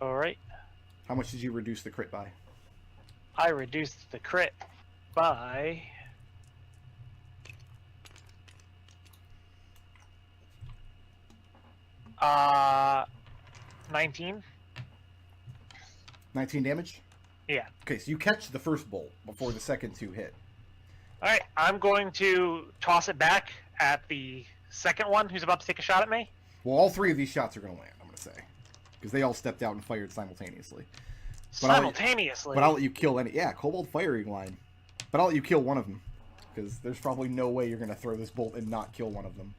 All right. How much did you reduce the crit by? I reduced the crit by 19. 19 damage? Yeah. Okay, so you catch the first bolt before the second two hit. All right. I'm going to toss it back at the second one who's about to take a shot at me. Well, all three of these shots are going to land, I'm going to say. Because they all stepped out and fired simultaneously. Simultaneously? But I'll let you kill any... Yeah, Kobold firing line. But I'll let you kill one of them. Because there's probably no way you're going to throw this bolt and not kill one of them.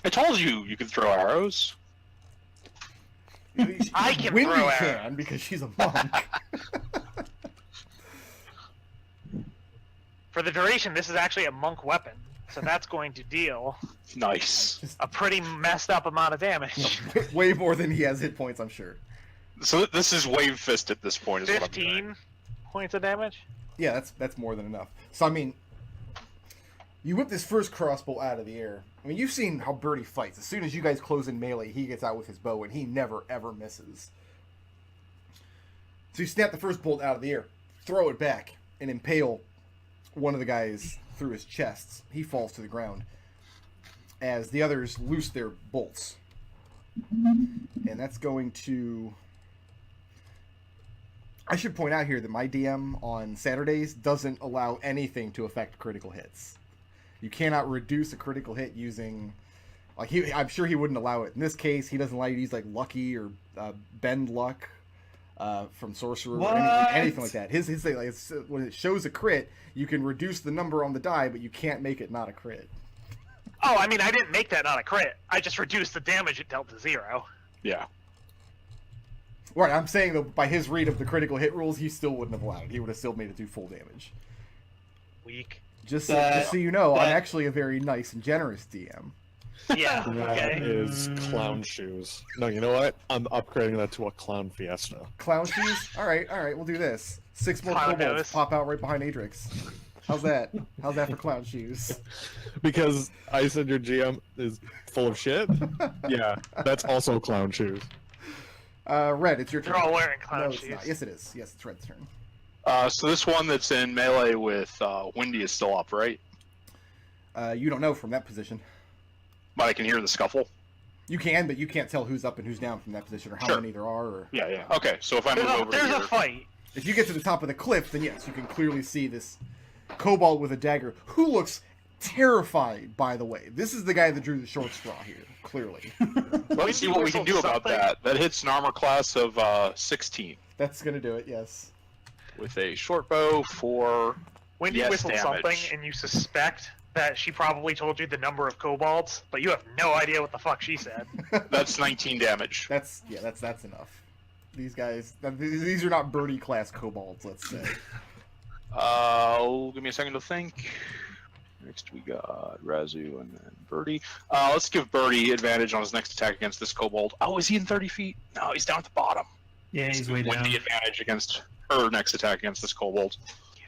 I told you you could throw arrows. I can Wendy throw can, arrows. because she's a monk. For the duration, this is actually a monk weapon. So that's going to deal Nice. a pretty messed up amount of damage. Way more than he has hit points, I'm sure. So this is wave fist at this point. Is what I'm doing. 15 points of damage? Yeah, that's more than enough. So, I mean, you whip this first crossbow out of the air. I mean, you've seen how Birdie fights. As soon as you guys close in melee, he gets out with his bow, and he never, ever misses. So you snap the first bolt out of the air, throw it back, and impale one of the guys through his chest. He falls to the ground as the others loose their bolts. And that's going to... I should point out here that my DM on Saturdays doesn't allow anything to affect critical hits. You cannot reduce a critical hit using... Like, I'm sure he wouldn't allow it. In this case, he doesn't allow you to use, like, Lucky or Bend Luck from Sorcerer or anything like that. His thing, like, when it shows a crit, you can reduce the number on the die, but you can't make it not a crit. Oh, I mean, I didn't make that not a crit. I just reduced the damage it dealt to 0. Yeah. Right, I'm saying, though, by his read of the critical hit rules, he still wouldn't have allowed it. He would have still made it do full damage. Weak. Just so you know, I'm actually a very nice and generous DM. Yeah, That okay. is clown shoes. No, you know what? I'm upgrading that to a clown fiesta. Clown shoes? Alright, we'll do this. 6 more Clown kobolds nose. pop out right behind Adrex. How's that? How's that for clown shoes? Because I said your GM is full of shit? Yeah, that's also clown shoes. Red, it's your turn. They're all wearing No, clown it's shoes. not. Yes, it is. Yes, it's Red's turn. So this one that's in melee with Wendy is still up, right? You don't know from that position. But I can hear the scuffle. You can, but you can't tell who's up and who's down from that position, or how Sure. many there are. Or Yeah. Okay, so if I move over There's here... a fight. if you get to the top of the cliff, then yes, you can clearly see this kobold with a dagger, who looks terrified. By the way, this is the guy that drew the short straw here. Clearly, Let's see what we can do about that. That hits an armor class of 16 that's gonna do it. Yes. with a short bow for When you whistle something and you suspect that she probably told you the number of kobolds, but you have no idea what the fuck she said. That's 19 damage. That's enough. These guys, these are not Birdie class kobolds. Let's say. Give me a second to think. Next we got Raazu and then Birdie. Let's give Birdie advantage on his next attack against this kobold. Oh, is he in 30 feet? No, he's down at the bottom. Yeah, he's way down. Wendy advantage against her next attack against this kobold.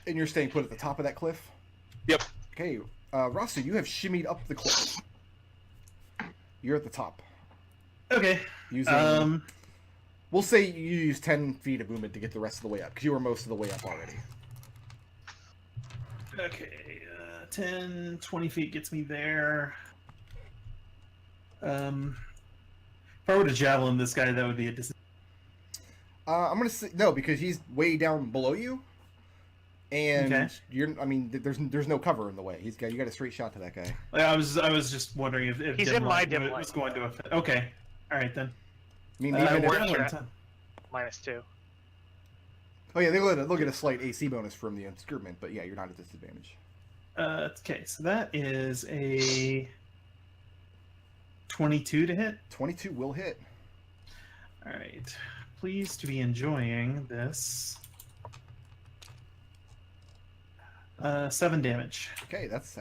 And you're staying put at the top of that cliff. Yep. Okay, Raazu, you have shimmied up the cliff. You're at the top. Okay. Using, we'll say you use 10 feet of movement to get the rest of the way up, because you were most of the way up already. Okay, 10, 20 feet gets me there. If I were to javelin this guy, that would be a disadvantage. I'm gonna say no, because he's way down below you, and Okay. you're. I mean, there's no cover in the way. You got a straight shot to that guy. I was just wondering if He's dim in my light dim was light. going to affect. Okay, all right then. I mean, Uh, even we're if, at sure. 10. -2. oh yeah, they'll get a slight AC bonus from the obscurement, but yeah, you're not at disadvantage. Okay, so that is a 22 to hit. 22 will hit. All right, pleased to be enjoying this. 7 damage. Okay, that's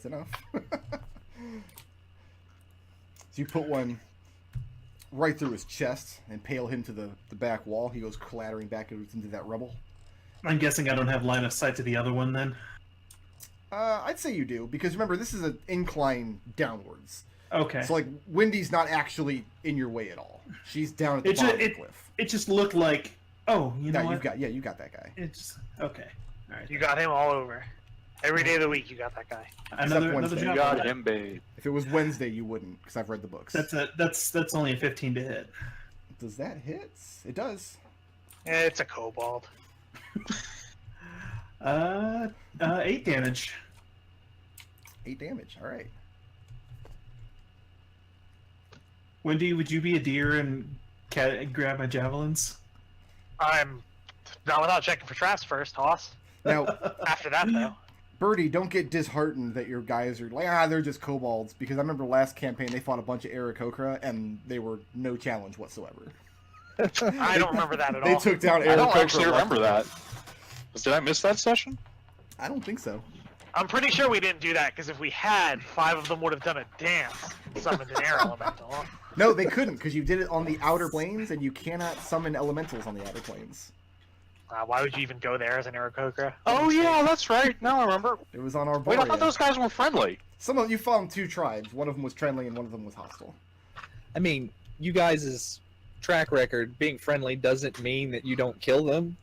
enough. So you put one right through his chest and impale him to the back wall. He goes clattering back into that rubble. I'm guessing I don't have line of sight to the other one then. I'd say you do, because remember, this is an incline downwards. Okay. So like Wendy's not actually in your way at all. She's down at the It bottom ju- of the cliff. It just looked like, oh, you know No, what? you got that guy. It's okay. All right. You got him all over. Every day of the week, you got that guy. another Wednesday. You job. got him, babe. If it was Wednesday, you wouldn't, because I've read the books. That's only a 15 to hit. Does that hit? It does. It's a kobold. 8 damage. 8 damage. All right. Wendy, would you be a deer and grab my javelins? I'm not without checking for traps first, Hoss. Now, After that, though. Birdie, don't get disheartened that your guys are like, they're just kobolds. Because I remember last campaign they fought a bunch of Aarakocra and they were no challenge whatsoever. I don't remember that at all. They took down Aarakocra. I don't actually remember left that. Did I miss that session? I don't think so. I'm pretty sure we didn't do that, because if we had, 5 of them would have done a dance and summoned an air elemental. No, they couldn't, because you did it on the outer planes, and you cannot summon elementals on the outer planes. Why would you even go there as an Aarakocra? Oh yeah, that's right. Now I remember. It was on our Wait, I thought those guys were friendly. Some of you found 2 tribes. One of them was friendly, and one of them was hostile. I mean, you guys' track record being friendly doesn't mean that you don't kill them.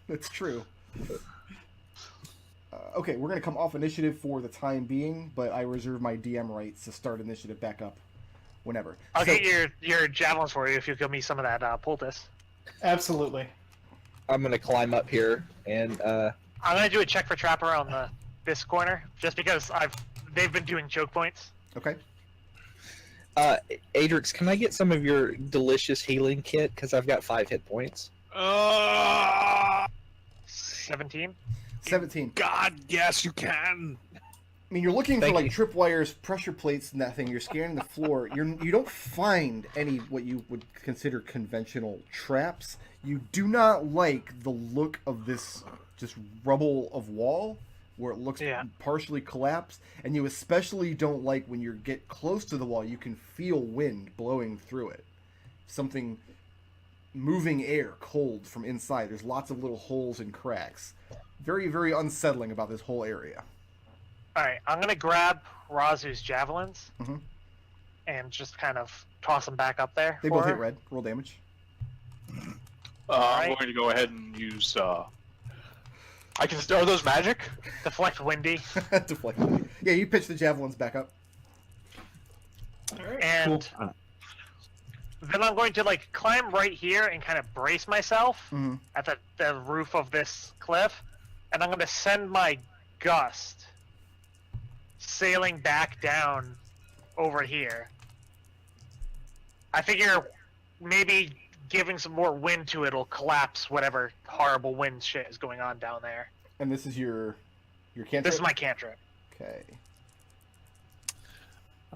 That's true. Okay, we're going to come off initiative for the time being, but I reserve my DM rights to start initiative back up whenever. I'll So- get your javelins for you if you give me some of that poultice. Absolutely. I'm gonna climb up here and I'm gonna do a check for trap around this corner, just because they've been doing choke points. Okay. Adrex, can I get some of your delicious healing kit? Because I've got 5 hit points. 17. 17. God, yes, you can. I mean, you're looking for Thank like you. tripwires, pressure plates, and that thing. You're scanning the floor. You don't find any what you would consider conventional traps. You do not like the look of this just rubble of wall where it looks Yeah. partially collapsed, and you especially don't like when you get close to the wall. You can feel wind blowing through it. Something moving air, cold from inside. There's lots of little holes and cracks. Very, very unsettling about this whole area. Alright, I'm gonna grab Raazu's javelins Mhm. and just kind of toss them back up there. They for both hit her. red. Roll damage. I'm Alright. going to go ahead and use. I can. Are those magic? Deflect Windy. Deflect. Yeah, you pitch the javelins back up. And then I'm going to like climb right here and kind of brace myself Mhm. at the roof of this cliff, and I'm going to send my gust sailing back down over here. I figure maybe giving some more wind to it will collapse whatever horrible wind shit is going on down there. And this is your cantrip? This is my cantrip. Okay.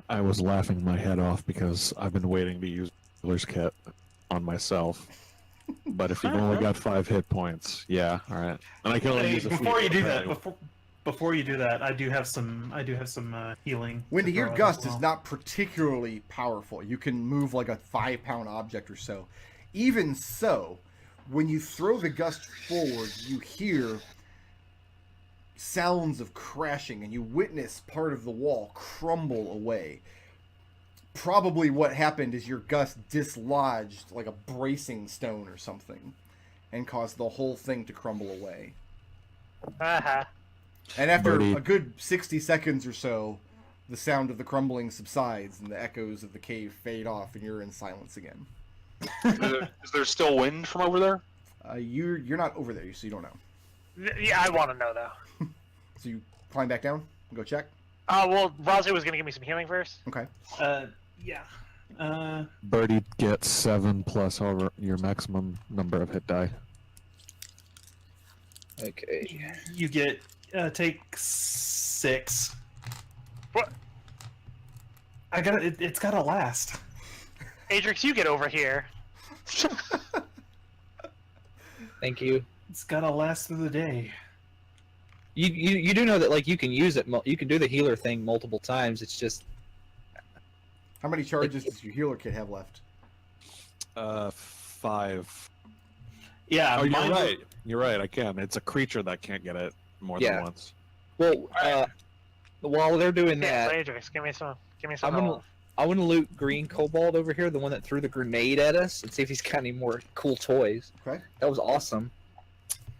I was laughing my head off because I've been waiting to use Healer's Kit on myself. But if you've only got 5 hit points, yeah, all right. And I can only Hey, use a before few you do that, anyway. before you do that, I do have some healing. Wendy, to your throw in gust as well. is not particularly powerful. You can move like a 5-pound object or so. Even so, when you throw the gust forward, you hear sounds of crashing and you witness part of the wall crumble away. Probably what happened is your gust dislodged like a bracing stone or something and caused the whole thing to crumble away. Uh-huh. And after Birdie. a good 60 seconds or so, the sound of the crumbling subsides and the echoes of the cave fade off and you're in silence again. Is there still wind from over there? You're not over there, so you don't know. Yeah, I want to know though. So you climb back down and go check? Well, Raazu was going to give me some healing first. Okay. Yeah. Birdie gets 7 plus over your maximum number of hit die. Okay. You get take 6. What? I got it. It's got to last. Adrex, you get over here. Thank you. It's got to last through the day. You do know that like you can use it. You can do the healer thing multiple times. It's just How many charges does your healer kit have left? 5. Yeah. Oh, you're mine- right. You're right. I can. It's a creature that can't get it more than Yeah. once. well. While they're doing Yeah, that, Adrex, give me some. I'm gonna I want to loot green Kobold over here, the one that threw the grenade at us, and see if he's got any more cool toys. Okay. That was awesome.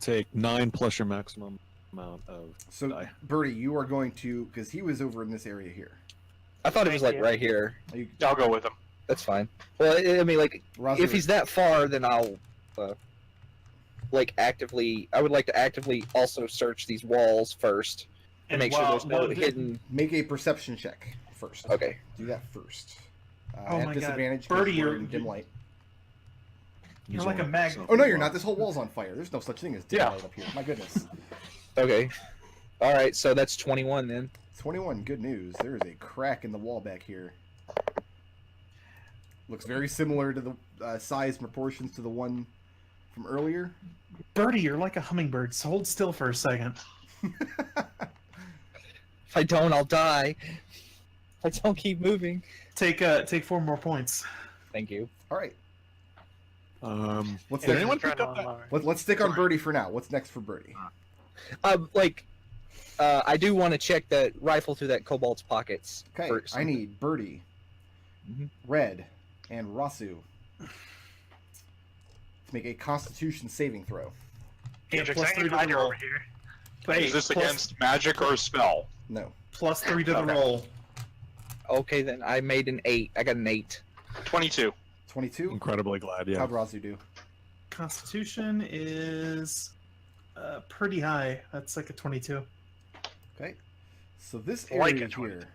Take 9 plus your maximum amount of So, die. Birdie, you are going to, because he was over in this area here. I thought it was Thank like you. right here. I'll go with him. That's fine. Well, I mean, like, Raazu, if he's that far, then I'll, like, actively. I would like to actively also search these walls first to make sure there's no hidden. make a perception check first. Okay. Do that first. Oh at my God. disadvantage, 'cause Birdie, we're you're- in dim light. You're like a mag. Oh no, you're not. This whole wall's on fire. There's no such thing as dim Yeah. light up here. My goodness. Okay. All right. So that's 21 then. 21. Good news. There is a crack in the wall back here. Looks very similar to the size and proportions to the one from earlier. Birdie, you're like a hummingbird. So hold still for a second. If I don't, I'll die. If I don't keep moving. Take 4 more points. Thank you. All right. Did What's next? anyone pick up that? Let's stick on Birdie for now. What's next for Birdie? I do want to check that rifle through that Kobold's pockets. Okay, for I something. need Birdie, Mhm. Red, and Raazu to make a Constitution saving throw. Yeah, Adrex, plus I 3 ain't to glad the you're roll. over here. Hey, Is this plus- against magic or a spell? No. plus 3 to the Okay. roll? Okay, then I made an 8. I got an 8. 22. 22. Incredibly glad, yeah. How'd Raazu do? Constitution is pretty high. That's like a 22. Okay. So this Like area a 20. here.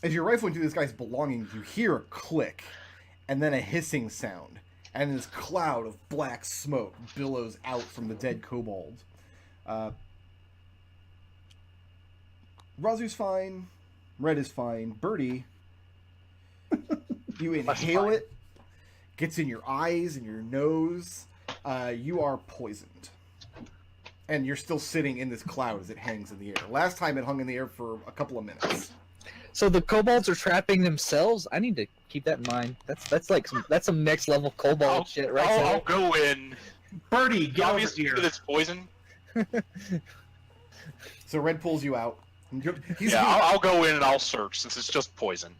As you're rifling through this guy's belongings, you hear a click and then a hissing sound. And this cloud of black smoke billows out from the dead kobold. Raazu's fine. Red is fine. Birdie, you inhale fine. it, gets in your eyes and your nose. You are poisoned. And you're still sitting in this cloud as it hangs in the air. Last time it hung in the air for a couple of minutes. So the Kobolds are trapping themselves. I need to keep that in mind. That's like some next level Kobold shit right I'll there. go in. Birdie, get over Obviously, here. it's poison. So Red pulls you out. And he's Yeah, I'll go in and I'll search since it's just poison.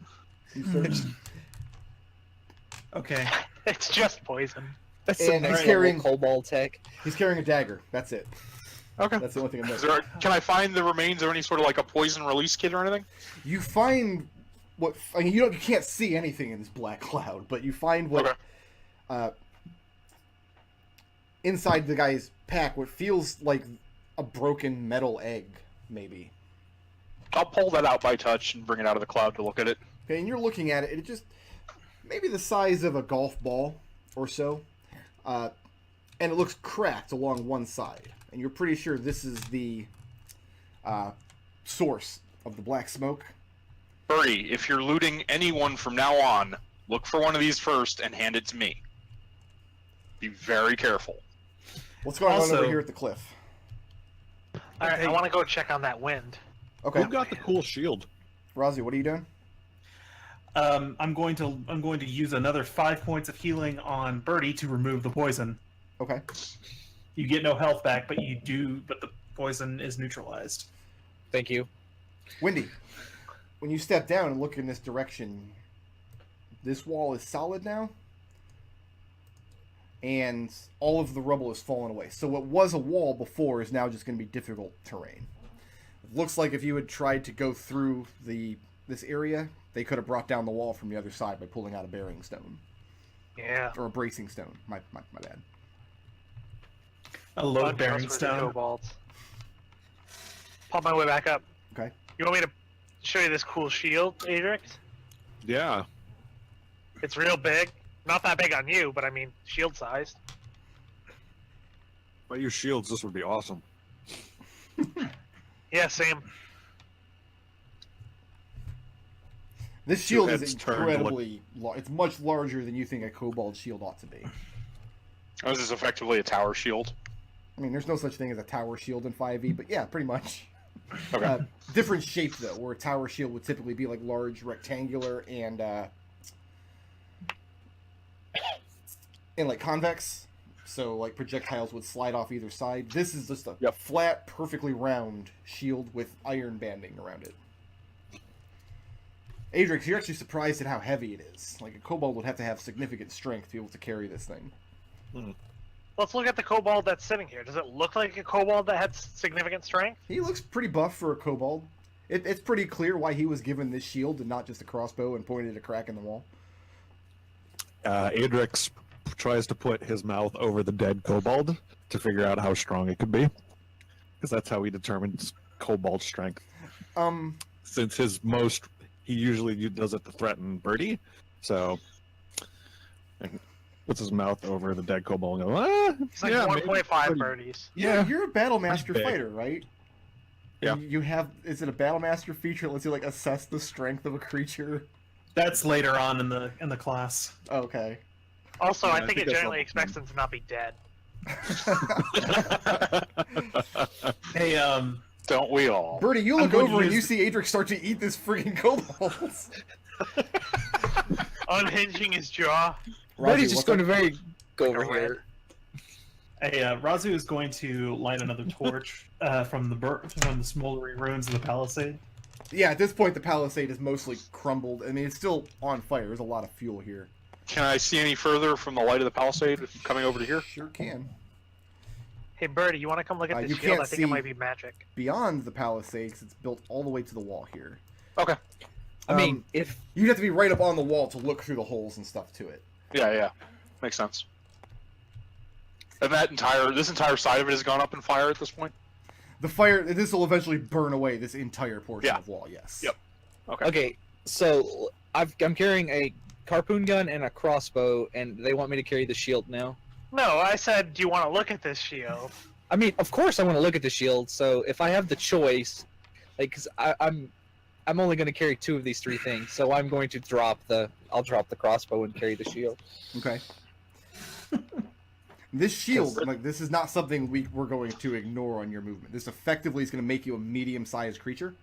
Okay. It's just poison. That's some And next he's level carrying- Kobold tech. He's carrying a dagger. That's it. Okay. That's the only thing I'm Is missing. there? Can I find the remains of any sort of like a poison release kit or anything? You find what I mean. You can't see anything in this black cloud, but you find what inside the guy's pack. What feels like a broken metal egg, maybe. I'll pull that out by touch and bring it out of the cloud to look at it. Okay, and you're looking at it. It just maybe the size of a golf ball or so, and it looks cracked along one side. And you're pretty sure this is the source of the black smoke. Birdie, if you're looting anyone from now on, look for one of these first and hand it to me. Be very careful. What's going on Also- over here at the cliff? All right, Okay. I want to go check on that wind. Okay, Who got the cool shield? Raazu, what are you doing? I'm going to use another 5 points of healing on Birdie to remove the poison. Okay. You get no health back, but the poison is neutralized. Thank you. Wendy, when you step down and look in this direction, this wall is solid now, and all of the rubble has fallen away. So what was a wall before is now just going to be difficult terrain. It looks like if you had tried to go through this area, they could have brought down the wall from the other side by pulling out a bearing stone Yeah. or a bracing stone. My bad. A load Bunch of bearing us were the stone. kobolds. Pop my way back up. Okay. You want me to show you this cool shield, Adrex? Yeah. It's real big. Not that big on you, but I mean, shield sized. If I use shields, this would be awesome. Yeah, same. This shield is heads turned to look- incredibly large. It's much larger than you think a kobold shield ought to be. Oh, this is effectively a tower shield. I mean, there's no such thing as a tower shield in 5e, but yeah, pretty much. Okay. Different shape, though, where a tower shield would typically be like large, rectangular, and like convex. so like projectiles would slide off either side. This is just a Yep. flat, perfectly round shield with iron banding around it. Adrex, you're actually surprised at how heavy it is. Like, a kobold would have to have significant strength to be able to carry this thing. Let's look at the kobold that's sitting here. Does it look like a kobold that had significant strength? He looks pretty buff for a kobold. It's pretty clear why he was given this shield and not just a crossbow and pointed at a crack in the wall. Adrex tries to put his mouth over the dead kobold to figure out how strong it could be, because that's how he determines kobold strength. Since he usually does it to threaten Birdie, so and puts his mouth over the dead kobold and goes, It's like yeah, 1.5 maybe. birdies. Yeah, you're a battle master big. fighter, right? Yeah. You have, is it a battle master feature that lets you like assess the strength of a creature? That's later on in the class. Okay. Also, Yeah, I I think think it that's generally level expects them to not be dead. Hey, Don't we all? Birdie, you I'm look going to over and you use- see Adrix start to eat this friggin' kobolds. Unhinging his jaw. Birdie's just going to very... go Like a over red. here. Hey, Raazu is going to light another torch from the smoldering ruins of the palisade. Yeah, at this point the palisade is mostly crumbled. I mean, it's still on fire. There's a lot of fuel here. Can I see any further from the light of the palisade coming over to here? Sure can. Hey, Birdie, you want to come look at this You shield? can't I think see- it might be magic. Beyond the palisade, 'cause it's built all the way to the wall here. Okay. I mean, if You'd have to be right up on the wall to look through the holes and stuff to it. Yeah. Makes sense. And this entire side of it has gone up in fire at this point? The fire, this will eventually burn away this entire portion Yeah. of wall, yes. Yep. okay, so I'm carrying a harpoon gun and a crossbow, and they want me to carry the shield now. No, I said, do you want to look at this shield? I mean, of course I want to look at the shield. So if I have the choice, like, cause I'm only going to carry 2 of these 3 things, so I'm going to I'll drop the crossbow and carry the shield. Okay. This shield, like, this is not something we're going to ignore on your movement. This effectively is going to make you a medium-sized creature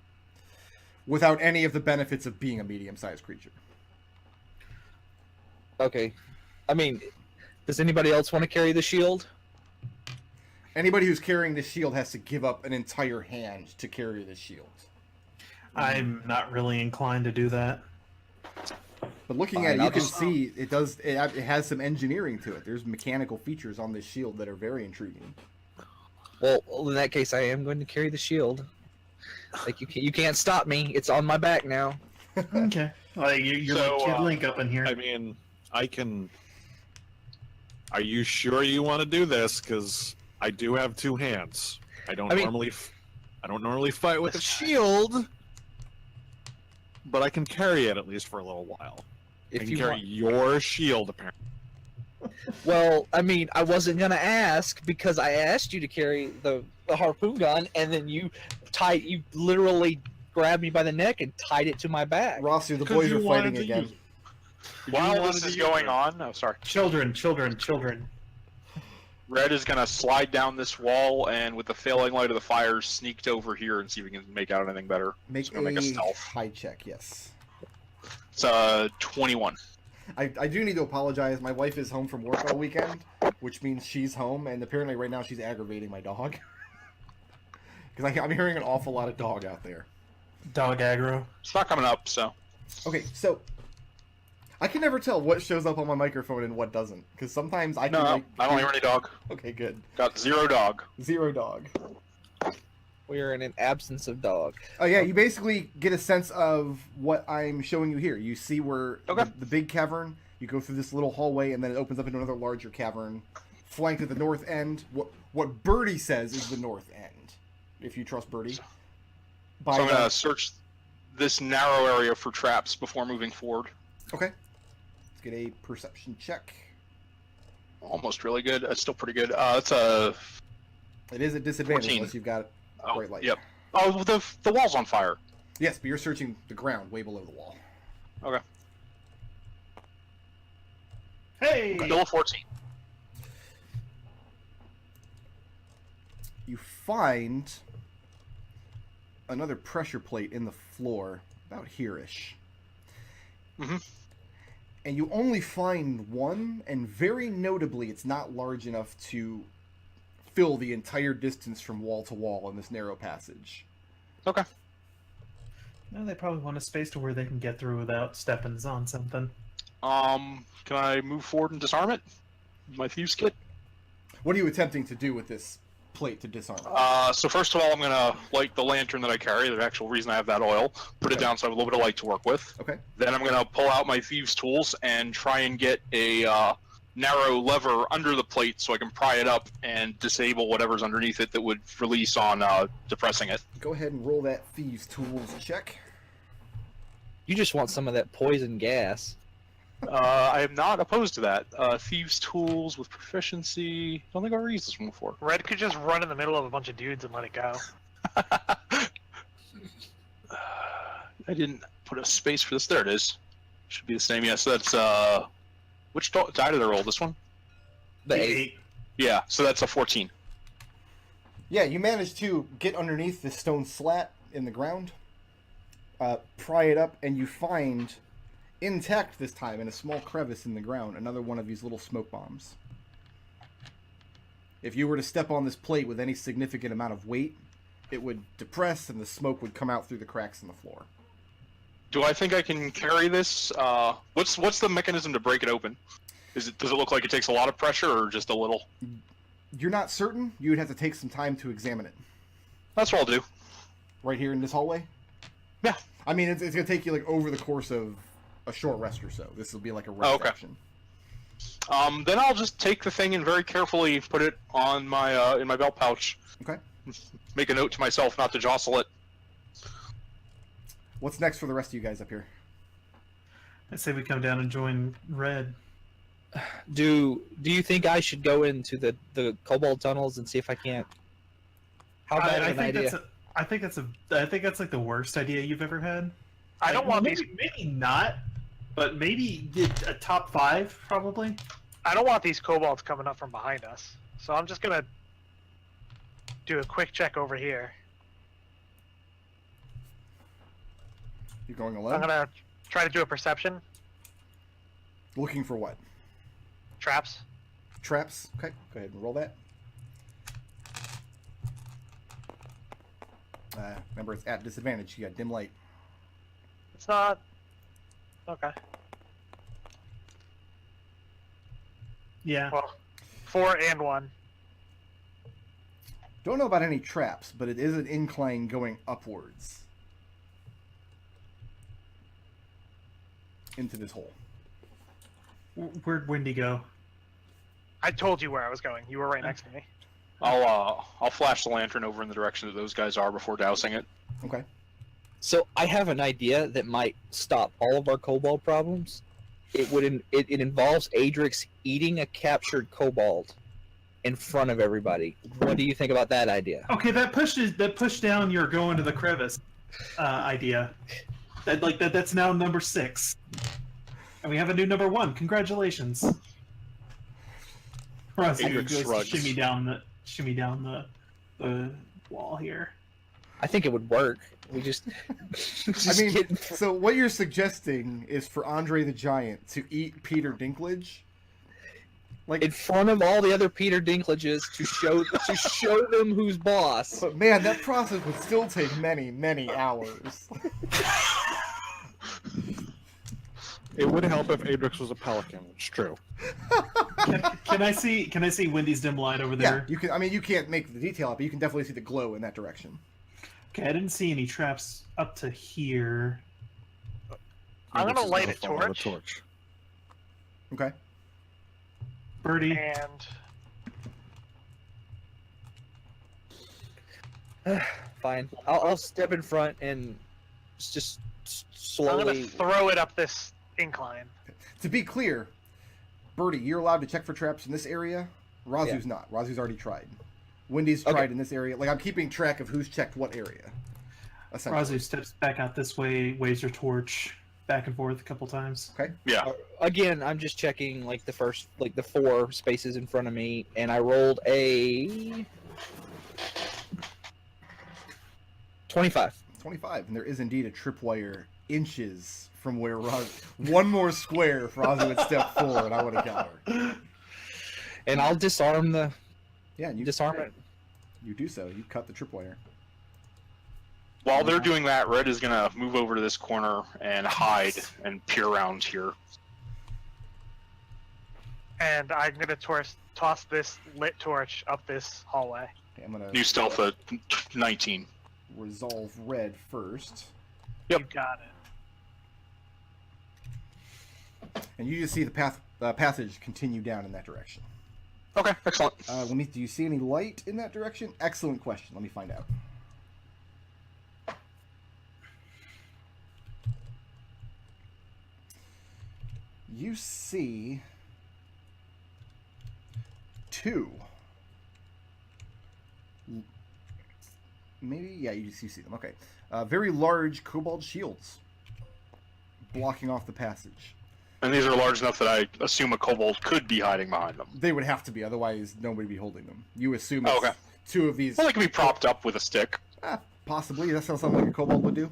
without any of the benefits of being a medium-sized creature. Okay, I mean, does anybody else want to carry the shield? Anybody who's carrying this shield has to give up an entire hand to carry this shield. I'm not really inclined to do that. But looking Fine, at it, you I'll can just- see it has some engineering to it. There's mechanical features on this shield that are very intriguing. Well, in that case, I am going to carry the shield. Like, you can't stop me. It's on my back now. Okay. Like you're So, like Kid Link up in here. I mean, I can. Are you sure you want to do this? Because I do have 2 hands. I don't normally fight with a shield, but I can carry it at least for a little while. I If can you carry want. your shield, apparently. Well, I mean, I wasn't gonna ask because I asked you to carry the harpoon gun, and then you literally grabbed me by the neck and tied it to my back. Raazu, the 'Cause boys you are wanted fighting to again. use it. While wanted this to is use going it. on, oh, sorry. Children. Red is going to slide down this wall and, with the failing light of the fire, sneak over here and see if we can make out anything better. Make Just gonna make a stealth. high check, yes. It's 21. I do need to apologize. My wife is home from work all weekend, which means she's home, and apparently right now she's aggravating my dog. Because I'm hearing an awful lot of dog out there. Dog aggro. It's not coming up, so. Okay, so I can never tell what shows up on my microphone and what doesn't. Because sometimes I can. No, like, I don't hear any dog. Okay, good. Got 0 dog. 0 dog. We are in an absence of dog. Oh yeah, you basically get a sense of what I'm showing you here. You see where Okay. the big cavern. You go through this little hallway, and then it opens up into another larger cavern, flanked at the north end. What Birdie says is the north end, if you trust Birdie. By, So I'm going to search this narrow area for traps before moving forward. okay. Let's get a perception check. Almost really good. It's still pretty good. It's a... It is a disadvantage 14. unless you've got Oh, bright light. yep. Oh, the wall's on fire. Yes, but you're searching the ground way below the wall. Okay. Hey. Still a 14. You find another pressure plate in the floor, about here-ish. Mhm. and you only find one, and very notably, it's not large enough to fill the entire distance from wall to wall in this narrow passage. Okay. No, they probably want a space to where they can get through without stepping on something. Can I move forward and disarm it? My thieves kit? What are you attempting to do with this plate to disarm it? So first of all, I'm gonna light the lantern that I carry, the actual reason I have that oil, put it down so I have a little bit of light to work with. Okay. Then I'm gonna pull out my thieves' tools and try and get a narrow lever under the plate so I can pry it up and disable whatever's underneath it that would release on depressing it. Go ahead and roll that Thieves' Tools check. You just want some of that poison gas. I am not opposed to that. Thieves' tools with proficiency. Don't think I've ever used this one before. Red could just run in the middle of a bunch of dudes and let it go. I didn't put a space for this. There it is. Should be the same. Yes, that's which die did I roll? This one? The 8. Yeah, so that's a 14. Yeah, you managed to get underneath this stone slat in the ground, pry it up, and you find, intact this time, in a small crevice in the ground, another one of these little smoke bombs. If you were to step on this plate with any significant amount of weight, it would depress and the smoke would come out through the cracks in the floor. Do I think I can carry this? What's the mechanism to break it open? Does it look like it takes a lot of pressure or just a little? You're not certain. You would have to take some time to examine it. That's what I'll do. Right here in this hallway? Yeah. I mean, it's going to take you like over the course of a short rest or so. This will be like a rest option. Then I'll just take the thing and very carefully put it on my in my belt pouch. Okay. Make a note to myself not to jostle it. What's next for the rest of you guys up here? I say we come down and join Red. Do you think I should go into the Kobold tunnels and see if I can't? How bad of an idea? I think that's like the worst idea you've ever had. I don't want these. Maybe not, but maybe a top 5 probably. I don't want these kobolds coming up from behind us. So I'm just gonna do a quick check over here. You're going alone? I'm gonna try to do a perception. Looking for what? Traps. Traps? Okay, go ahead and roll that. Remember, it's at disadvantage. You got dim light. It's not. Okay. Yeah. Well, 4 and 1. Don't know about any traps, but it is an incline going upwards into this hole. Where'd Wendy go? I told you where I was going. You were right next to me. I'll flash the lantern over in the direction that those guys are before dousing it. Okay. So I have an idea that might stop all of our kobold problems. It involves Adrex eating a captured kobold in front of everybody. What do you think about that idea? Okay, that push down your going to the crevice idea. That's now number 6. And we have a new number 1. Congratulations. Adrex Goes shrugs. shimmy down the wall here. I think it would work. We just, I mean, so what you're suggesting is for Andre the Giant to eat Peter Dinklage? Like in front of all the other Peter Dinklages to show them who's boss. But man, that process would still take many, many hours. It would help if Adrex was a pelican. It's true. Can I see Wendy's dim light over there? Yeah, you can. I mean, you can't make the detail out, but you can definitely see the glow in that direction. Okay, I didn't see any traps up to here. I'm gonna Adrex is light gonna a follow the torch. Okay. Birdie. And Fine. I'll step in front and just I'm gonna slowly. throw it up this incline. To be clear, Birdie, you're allowed to check for traps in this area. Raazu's not. Raazu's already tried. Wendy's tried in this area. Like, I'm keeping track of who's checked what area. Raazu steps back out this way, waves her torch back and forth a couple times. Okay. Yeah. Again, I'm just checking like the 4 spaces in front of me, and I rolled a 25. 25, and there is indeed a tripwire inches from where one more square if Raazu would step forward, I would have got her. And I'll disarm the. Yeah, and you Disarm it. You do so. You cut the tripwire. While they're doing that, Red is gonna move over to this corner and hide and peer around here. And I'm gonna toss this lit torch up this hallway. Okay, I'm gonna New stealth at 19. resolve Red first. Yep. You got it. And you just see the passage continue down in that direction. Okay, excellent. Do you see any light in that direction? Excellent question. Let me find out. You see 2. Maybe, yeah, you see them. Okay. Very large kobold shields blocking off the passage. And these are large enough that I assume a kobold could be hiding behind them. They would have to be, otherwise nobody would be holding them. You assume Oh, it's okay. 2 of these. Well, they could be propped up with a stick. Possibly. That sounds something like a kobold would do.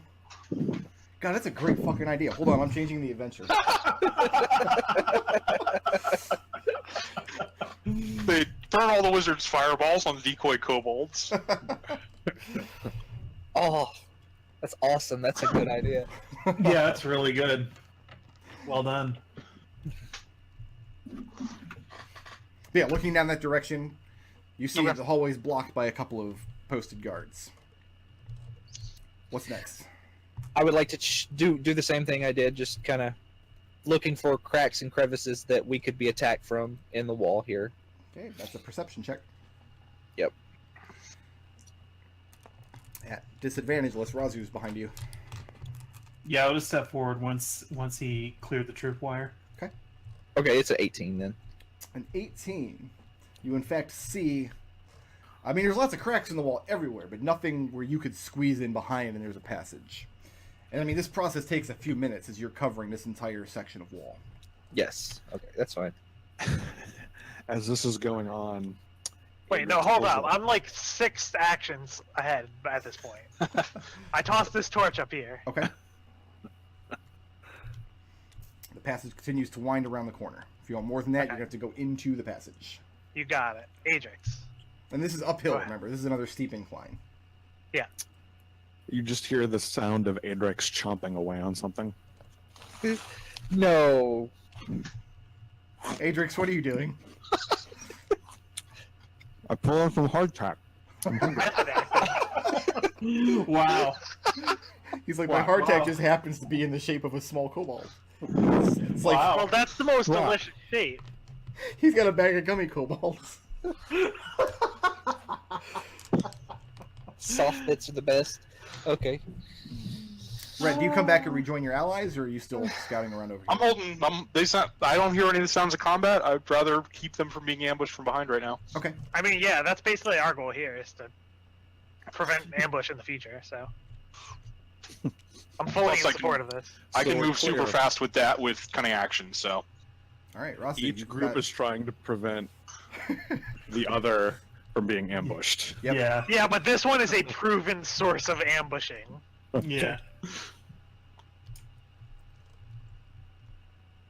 God, that's a great fucking idea. Hold on, I'm changing the adventure. They burn all the wizard's fireballs on the decoy kobolds. Oh, that's awesome. That's a good idea. Yeah, that's really good. Well done. Yeah, looking down that direction, you see Okay. the hallway's blocked by a couple of posted guards. What's next? I would like to do the same thing I did, just kind of looking for cracks and crevices that we could be attacked from in the wall here. Okay, that's a perception check. Yep. At disadvantage, unless Raazu's behind you. Yeah, I'll just step forward once he cleared the tripwire. Okay, it's an 18 then. An 18. You in fact see... I mean, there's lots of cracks in the wall everywhere, but nothing where you could squeeze in behind and there's a passage. And I mean, this process takes a few minutes as you're covering this entire section of wall. Yes. Okay, that's fine. As this is going on. Wait, no, hold up. I'm like 6 actions ahead at this point. I tossed this torch up here. Okay. The passage continues to wind around the corner. If you want more than that, you're going to have to go into the passage. You got it. Adrex. And this is uphill, Go ahead. remember. This is another steep incline. Yeah. You just hear the sound of Adrex chomping away on something. No. Adrix, what are you doing? I pull in from hardtack. Wow. He's like, my hardtack just happens to be in the shape of a small kobold. It's like, Wow. Well, that's the most Wow. delicious shape. he's got a bag of gummy kobolds. Soft bits are the best. Okay. Red, do you come back and rejoin your allies, or are you still scouting around over I'm here? holding. I don't hear any of the sounds of combat. I'd rather keep them from being ambushed from behind right now. Okay. I mean, yeah, that's basically our goal here, is to prevent ambush in the future, so... I'm fully Plus, in I can- support of this. I can So we're move super clear. fast with that with cunning action. So All right, Ross. Each group is trying to prevent the other from being ambushed. Yep. Yeah. Yeah, but this one is a proven source of ambushing. Yeah.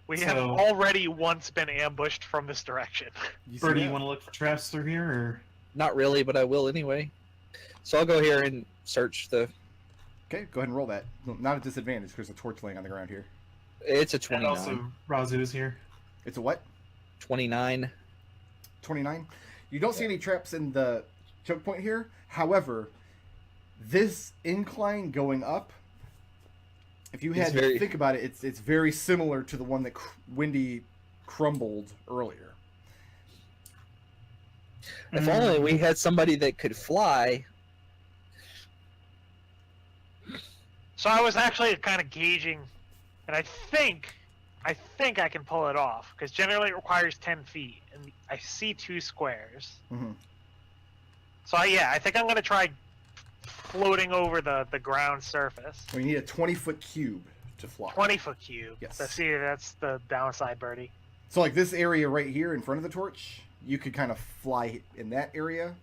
We have So- already once been ambushed from this direction. You see Birdie, you that? want to look for traps through here, or Not really, but I will anyway. So I'll go here and search the. Okay, go ahead and roll that. No, not a disadvantage, because there's a torch laying on the ground here. It's a and 29. also Raazu's here. It's a what? 29. 29? You don't see any traps in the choke point here. However, this incline going up, if you It's had to very- think about it, it's very similar to the one that Windy crumbled earlier. If only we had somebody that could fly. So I was actually kind of gauging, and I think I can pull it off, because generally it requires 10 feet, and I see 2 squares. Mhm. So I think I'm going to try floating over the ground surface. We need a 20-foot cube to fly. 20-foot cube. Yes. See, that's the downside, Birdie. So like this area right here in front of the torch, you could kind of fly in that area,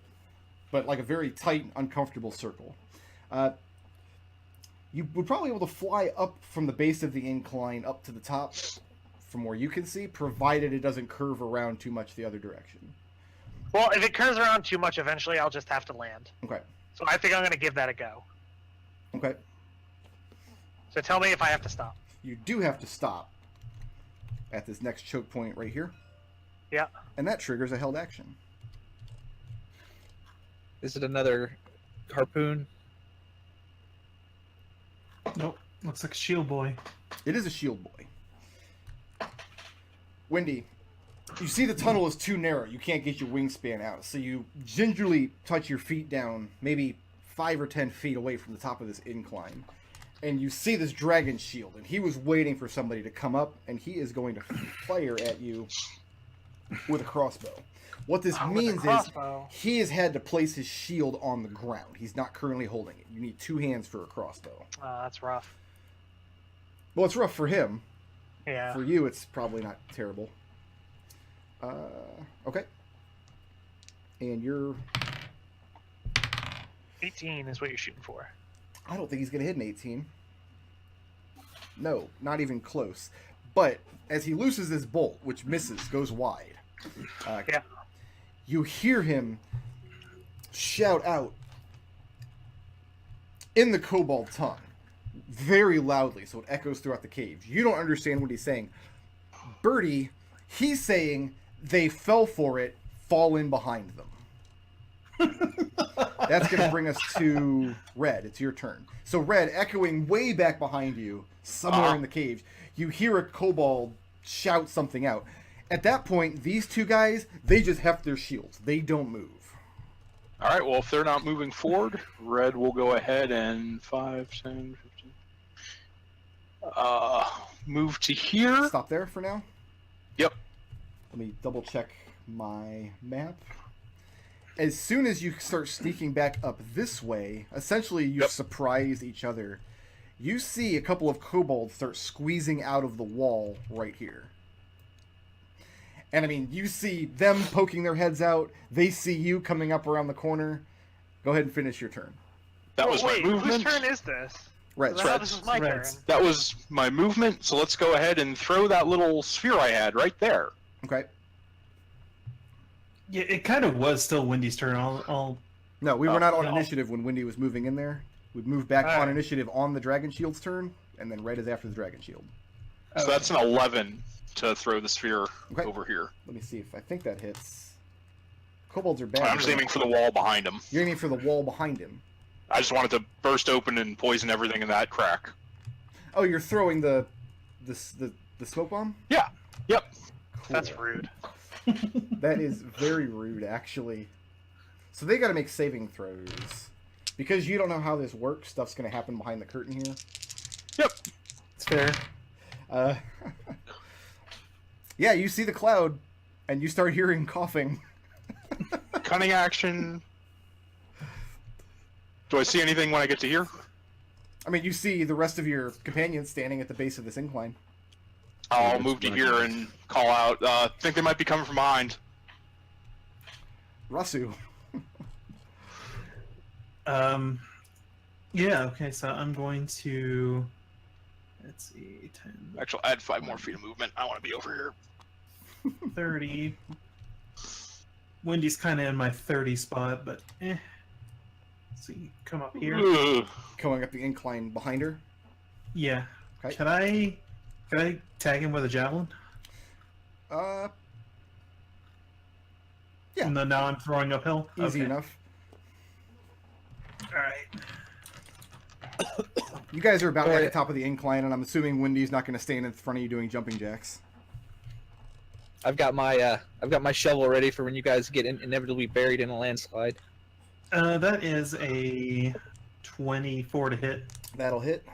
but like a very tight, uncomfortable circle. You would probably be able to fly up from the base of the incline up to the top from where you can see, provided it doesn't curve around too much the other direction. Well, if it curves around too much, eventually I'll just have to land. Okay. So I think I'm going to give that a go. Okay. So tell me if I have to stop. You do have to stop at this next choke point right here. Yeah. And that triggers a held action. Is it another harpoon? Nope. Looks like a shield boy. It is a shield boy. Wendy, you see the tunnel is too narrow. You can't get your wingspan out. So you gingerly touch your feet down, maybe 5 or 10 feet away from the top of this incline. And you see this dragon shield. And he was waiting for somebody to come up. And he is going to fire at you with a crossbow. What this means is he has had to place his shield on the ground. He's not currently holding it. You need 2 hands for a crossbow. That's rough. Well, it's rough for him. Yeah. For you, it's probably not terrible. Okay. And you're... 18 is what you're shooting for. I don't think he's going to hit an 18. No, not even close. But as he looses this bolt, which misses, goes wide, Yeah. you hear him shout out in the Kobold tongue, very loudly, so it echoes throughout the cave. You don't understand what he's saying. Birdie, he's saying they fell for it, fall in behind them. That's going to bring us to Red. It's your turn. So Red, echoing way back behind you, somewhere in the cave, you hear a Kobold shout something out. At that point, these 2 guys, they just heft their shields. They don't move. All right, well, if they're not moving forward, Red will go ahead and 5, 10, 15. Move to here. Stop there for now. Yep. Let me double check my map. As soon as you start sneaking back up this way, essentially you surprise each other. You see a couple of kobolds start squeezing out of the wall right here. And I mean, you see them poking their heads out. They see you coming up around the corner. Go ahead and finish your turn. That was wait, my movement. whose turn is this? Red's. This is my turn. That was my movement, so let's go ahead and throw that little sphere I had right there. Okay. Yeah, it kind of was still Wendy's turn. No, we were not on no. initiative when Wendy was moving in there. We'd moved back on initiative on the Dragon Shield's turn, and then Red is after the Dragon Shield. So that's an 11 to throw the sphere over here. Let me see if I think that hits. Kobolds are bad. I'm just aiming for the wall behind him. You're aiming for the wall behind him. I just wanted to burst open and poison everything in that crack. Oh, you're throwing the smoke bomb? Yeah. Yep. Cool. That's rude. That is very rude, actually. So they got to make saving throws. Because you don't know how this works, stuff's going to happen behind the curtain here. Yep. It's fair. Yeah, you see the cloud, and you start hearing coughing. Cunning action. Do I see anything when I get to here? I mean, you see the rest of your companions standing at the base of this incline. I'll move to here and call out. Think they might be coming from behind. Raazu. Yeah, okay, so I'm going to... Let's see, 10... Actually, add 5 more feet of movement. I want to be over here. 30... Wendy's kind of in my 30 spot, but Let's see, come up here. Ugh. Going up the incline behind her. Yeah. Okay. Can I tag him with a javelin? Yeah. And then now I'm throwing uphill? Easy Okay. enough. Alright. You guys are about at the top of the incline, and I'm assuming Wendy's not going to stand in front of you doing jumping jacks. I've got my shovel ready for when you guys get inevitably buried in a landslide. That is a 24 to hit. That'll hit.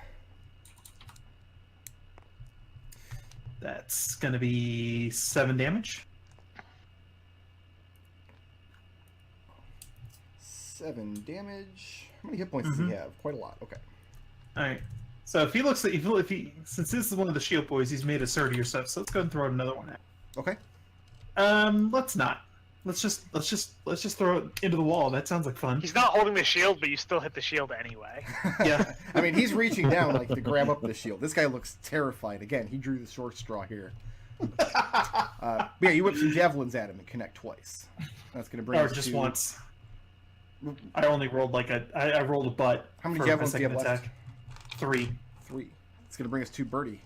That's gonna be 7 damage. 7 damage. How many hit points does he have? Quite a lot. Okay. Alright. So if he looks at if he since this is one of the shield boys, he's made a sturdier stuff, so let's go and throw another one at him. Okay. Let's not. Let's just throw it into the wall. That sounds like fun. He's not holding the shield, but you still hit the shield anyway. Yeah. I mean, he's reaching down like to grab up the shield. This guy looks terrified. Again, he drew the short straw here. But yeah, you whip some javelins at him and connect twice. That's going to bring Or us just to... once. I only rolled I rolled a butt. How many for javelins my do you have second left? attack. 3. 3. It's going to bring us to Birdie.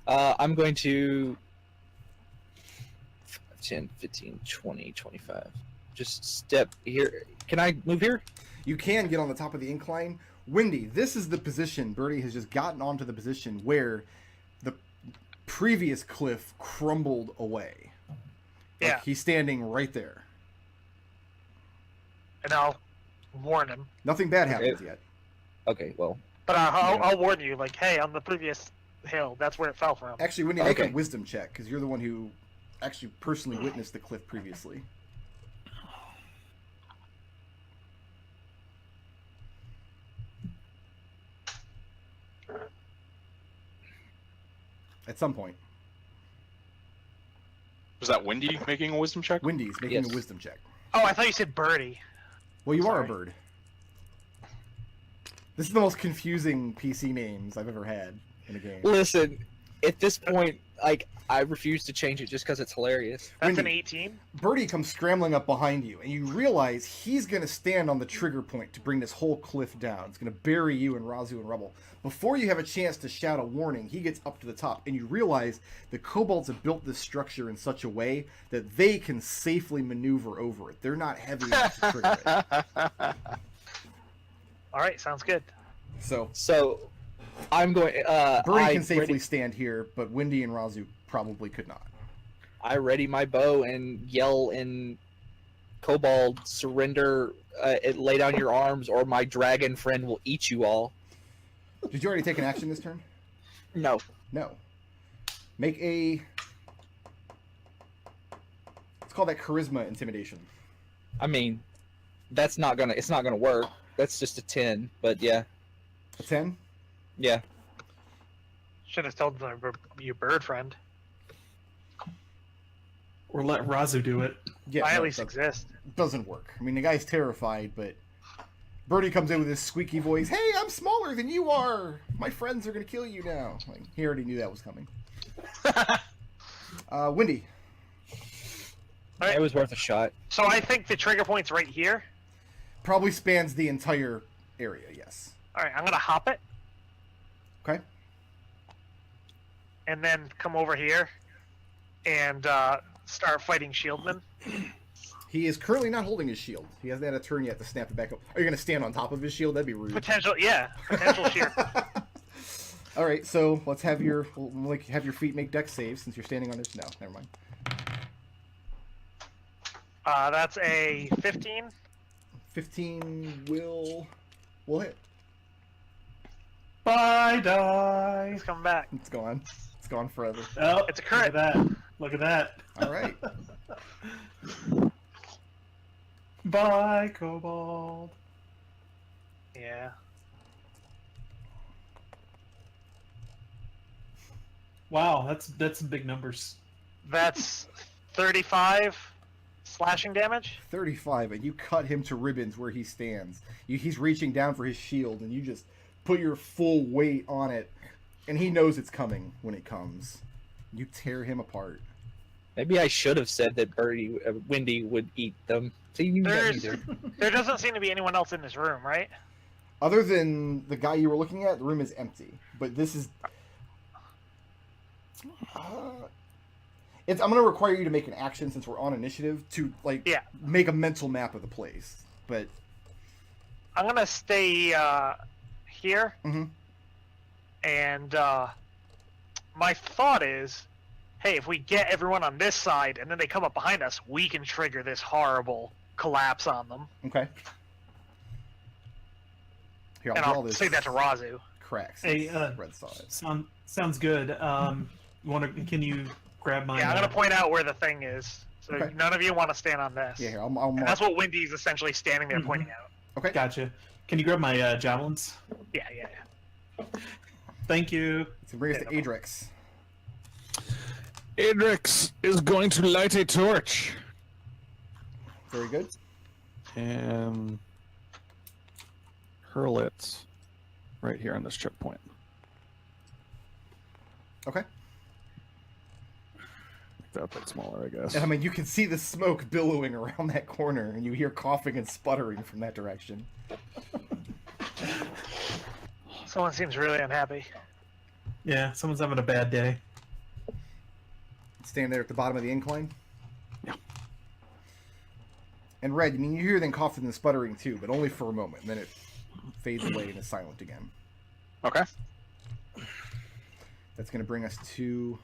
I'm going to 10, 15, 20, 25. Just step here. Can I move here? You can get on the top of the incline. Windy, this is the position. Birdie has just gotten onto the position where the previous cliff crumbled away. Like, Yeah. he's standing right there. And I'll warn him. Nothing bad happens yet. Okay, well, But I'll warn you, like, hey, on the previous hill, that's where it fell from. Actually, Windy, make Okay. a wisdom check, because you're the one who actually personally witnessed the cliff previously. At some point. Was that Windy making a wisdom check? Windy's making Yes. a wisdom check. Oh, I thought you said Birdie. Well, you are a Sorry. bird. This is the most confusing PC names I've ever had in a game. listen. At this point, like, I refuse to change it just because it's hilarious. That's an Windy. 18. Birdie comes scrambling up behind you, and you realize he's going to stand on the trigger point to bring this whole cliff down. It's going to bury you and Raazu in rubble. Before you have a chance to shout a warning, he gets up to the top, and you realize the kobolds have built this structure in such a way that they can safely maneuver over it. They're not heavy enough to trigger it. All right, sounds good. So, I'm going. Birdie can safely stand here, but Windy and Raazu probably could not. I ready my bow and yell in Kobold, surrender, lay down your arms, or my dragon friend will eat you all. Did you already take an action this turn? No. No. Make a... Let's call that charisma intimidation. I mean, it's not gonna work. That's just a 10, but yeah. A 10? Yeah. Should have told them your bird friend. Or let Raazu do it. Yeah, I no, at least that exist. doesn't work. I mean, the guy's terrified, but Birdie comes in with his squeaky voice. Hey, I'm smaller than you are. My friends are going to kill you now. Like, he already knew that was coming. Windy. All right. It was worth a shot. So I think the trigger point's right here. Probably spans the entire area, yes. All right, I'm going to hop it Okay. and then come over here and start fighting shieldmen. He is currently not holding his shield. He hasn't had a turn yet to snap it back up. Are you going to stand on top of his shield? That'd be rude. Potential shield. All right, so let's have your have your feet make dex saves since you're standing on his. No, never mind. That's a 15. 15 will hit. Bye, die. He's coming back. It's gone. It's gone forever. Oh, It's a crit. Look at that. Look at that. All right. Bye, Kobold. Yeah. Wow, that's some big numbers. That's 35 slashing damage. 35, and you cut him to ribbons where he stands. He's reaching down for his shield, and you just put your full weight on it, and he knows it's coming when it comes. You tear him apart. Maybe I should have said that Windy would eat them. So you knew that either. There doesn't seem to be anyone else in this room, right? Other than the guy you were looking at, the room is empty. But this is... I'm going to require you to make an action since we're on initiative to make a mental map of the place. But I'm going to stay here. Mm-hmm. And my thought is, hey, if we get everyone on this side and then they come up behind us, we can trigger this horrible collapse on them. Okay. Here, And draw I'll say that to Raazu. cracks. Hey, Red saw it. sounds good. Can you grab my? Yeah, I'm going to point out where the thing is. So Okay. none of you want to stand on this. Yeah, here, I'll And mark. that's what Windy's essentially standing there Mhm. pointing out. Okay. Gotcha. Can you grab my javelins? Yeah. Thank you. So bring us to Yeah, Adrex. Adrex is going to light a torch Very good. And hurl it right here on this choke point. Okay. Make that a bit smaller, I guess. And I mean, you can see the smoke billowing around that corner, and you hear coughing and sputtering from that direction. Someone seems really unhappy. Yeah, someone's having a bad day. Stand there at the bottom of the incline. Yeah. And Red, I mean, you hear them coughing and sputtering too, but only for a moment. And then it fades away and is silent again. Okay. That's going to bring us to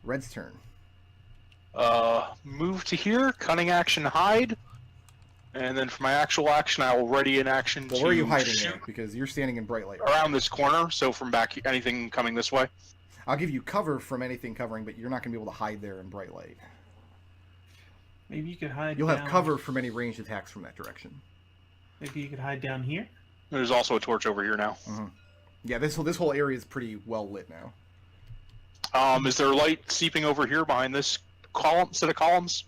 Red's turn. Move to here, cunning action, hide, and then for my actual action, I will ready an action Well, to where are you hiding shoot there? Because you're standing in bright light. around this corner. So from back, anything coming this way. I'll give you cover from anything covering, but you're not going to be able to hide there in bright light. Maybe you could hide. You'll have down- cover from any ranged attacks from that direction. Maybe you could hide down here. There's also a torch over here now. Yeah, this whole area is pretty well lit now. Is there light seeping over here behind this set of columns?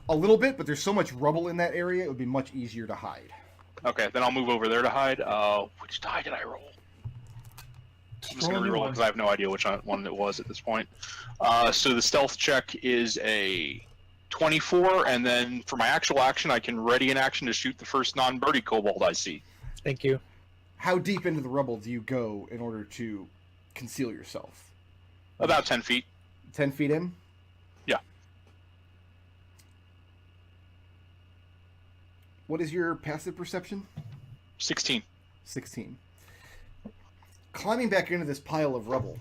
A little bit, but there's so much rubble in that area, it would be much easier to hide. Okay, then I'll move over there to hide. Which die did I roll? I'm just going to Roll a new reroll one. because I have no idea which one it was at this point. So the stealth check is a 24, and then for my actual action, I can ready an action to shoot the first non-birdie kobold I see. Thank you. How deep into the rubble do you go in order to conceal yourself? About 10 feet. 10 feet in? Yeah. What is your passive perception? 16. 16. Climbing back into this pile of rubble,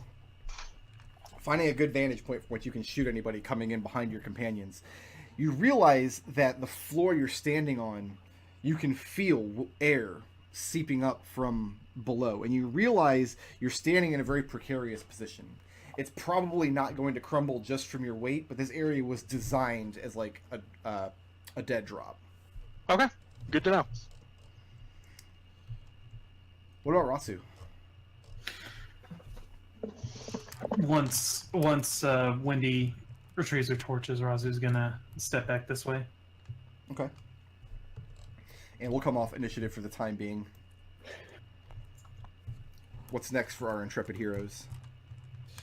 finding a good vantage point from which you can shoot anybody coming in behind your companions, you realize that the floor you're standing on, you can feel air seeping up from below, and you realize you're standing in a very precarious position. It's probably not going to crumble just from your weight, but this area was designed as like a dead drop. Okay, good to know. What about Raazu? Once Wendy retrieves her torches, Raazu's gonna step back this way. Okay. And we'll come off initiative for the time being. What's next for our intrepid heroes?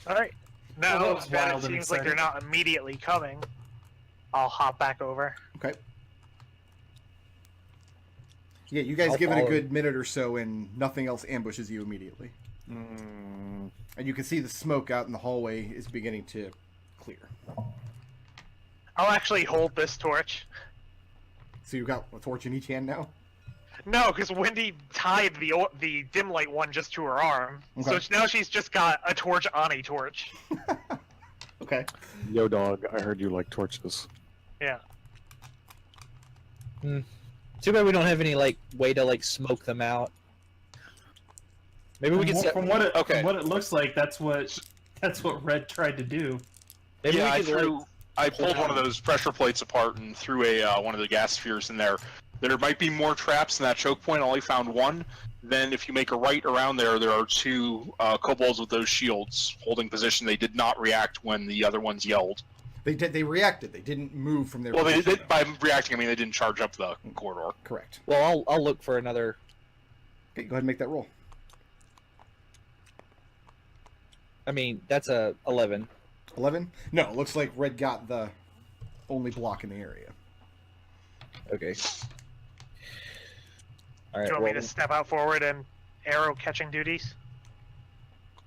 Alright. Now Well, that was that it wild and seems like they're exciting. not immediately coming, I'll hop back over. Okay. Yeah, you guys I'll give it a follow. good minute or so and nothing else ambushes you immediately. And you can see the smoke out in the hallway is beginning to clear. I'll actually hold this torch. So you've got a torch in each hand now? No, because Wendy tied the dim light one just to her arm. Okay. So now she's just got a torch on a torch. Okay. Yo, dog, I heard you like torches. Yeah. Too bad we don't have any like way to like smoke them out. Maybe we could set. From what Okay. it looks like, that's what Red tried to do. Maybe Yeah, we could, I pulled one of those pressure plates apart and threw one of the gas spheres in there. There might be more traps in that choke point. I only found one. Then if you make a right around there, there are two kobolds with those shields holding position. They did not react when the other ones yelled. They did. They reacted. They didn't move from their Well, position. by reacting, I mean they didn't charge up the corridor. Correct. Well, I'll look for another. Okay, go ahead and make that roll. I mean, that's a 11. 11? No, it looks like Red got the only block in the area. Okay. All right. Do you want me well, to step out forward and arrow catching duties?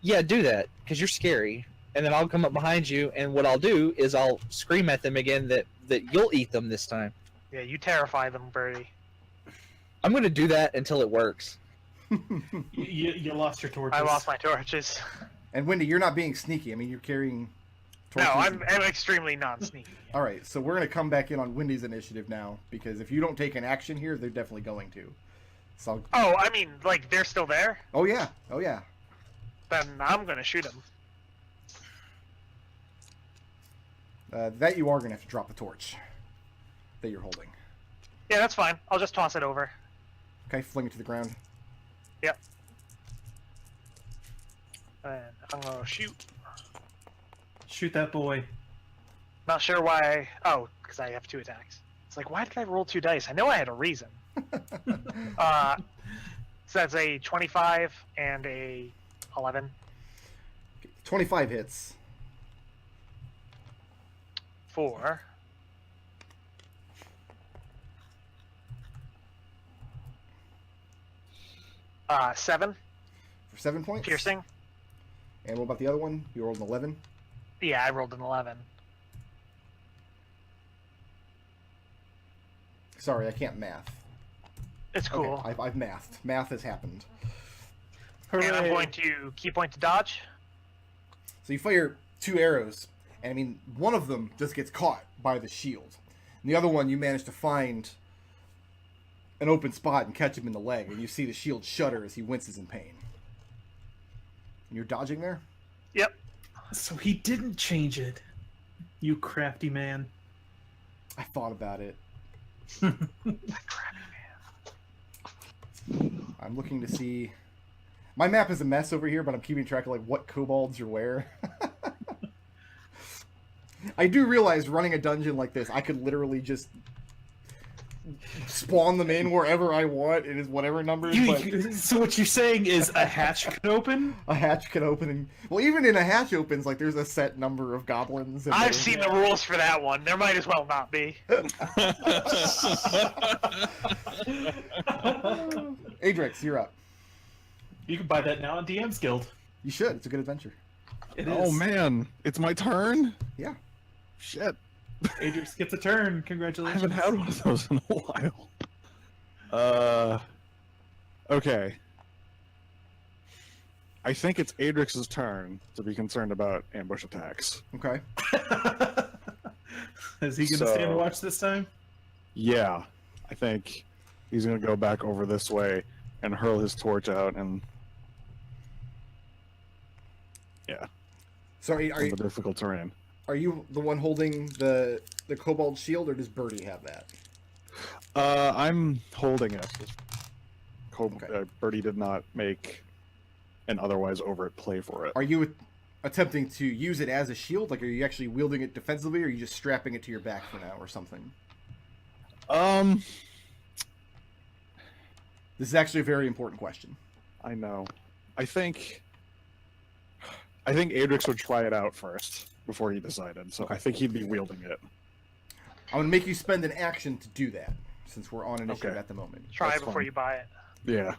yeah, do that because you're scary, and then I'll come up behind you, and what I'll do is I'll scream at them again that you'll eat them this time. Yeah, you terrify them, Birdie. I'm gonna do that until it works. You lost your torches. I lost my torches. And Wendy, you're not being sneaky. I mean, you're carrying No, torches. I'm extremely non-sneaky. All right, so we're going to come back in on Wendy's initiative now, because if you don't take an action here, they're definitely going to. So, Oh, I mean, like, they're still there? oh yeah, oh yeah. Then I'm gonna shoot them. That you are going to have to drop the torch that you're holding. Yeah, that's fine. I'll just toss it over. Okay, fling it to the ground. Yep. And I'm gonna shoot. Shoot that boy. Not sure why. Oh, because I have 2 attacks. It's like, why did I roll 2 dice? I know I had a reason. So that's a 25 and a 11. 25 hits. 4. Seven. For 7 points. Piercing. And what about the other one? You rolled an 11. Yeah, I rolled an 11. Sorry, I can't math. It's cool. Okay, I've mathed. Math has happened. And I'm Hooray. going to key point to dodge. So you fire 2 arrows, and I mean, one of them just gets caught by the shield. And the other one, you manage to find an open spot and catch him in the leg, and you see the shield shudder as he winces in pain. And you're dodging there? Yep. So he didn't change it. You crafty man. I thought about it. That crappy man. I'm looking to see... My map is a mess over here, but I'm keeping track of like what kobolds are where. I do realize running a dungeon like this, I could literally just spawn them in wherever I want. It is whatever numbers. But So what you're saying is a hatch could open? a hatch can open, and well, even in a hatch opens, like there's a set number of goblins. And I've there's- seen the rules for that one. There might as well not be. Adrex, you're up. You can buy that now on DM's Guild. You should. It's a good adventure. It is. Oh man, it's my turn. Yeah. Shit, Adrix gets a turn. I Congratulations. haven't had one of those in a while. Okay. I think it's Adrix's turn to be concerned about ambush attacks. Okay. Is he going to So- stand and watch this time? Yeah, I think he's gonna go back over this way and hurl his torch out and So are on the difficult terrain. you the one holding the kobold shield, or does Birdie have that? I'm holding it. Okay. Birdie did not make an otherwise overt play for it. Are you attempting to use it as a shield? Like, are you actually wielding it defensively, or are you just strapping it to your back for now, or something? This is actually a very important question. I know. I think Adrix would try it out first before he decided. So I think he'd be wielding it. I'm gonna make you spend an action to do that, since we're on initiative Okay. at the moment. Try That's before fine. you buy it. Yeah.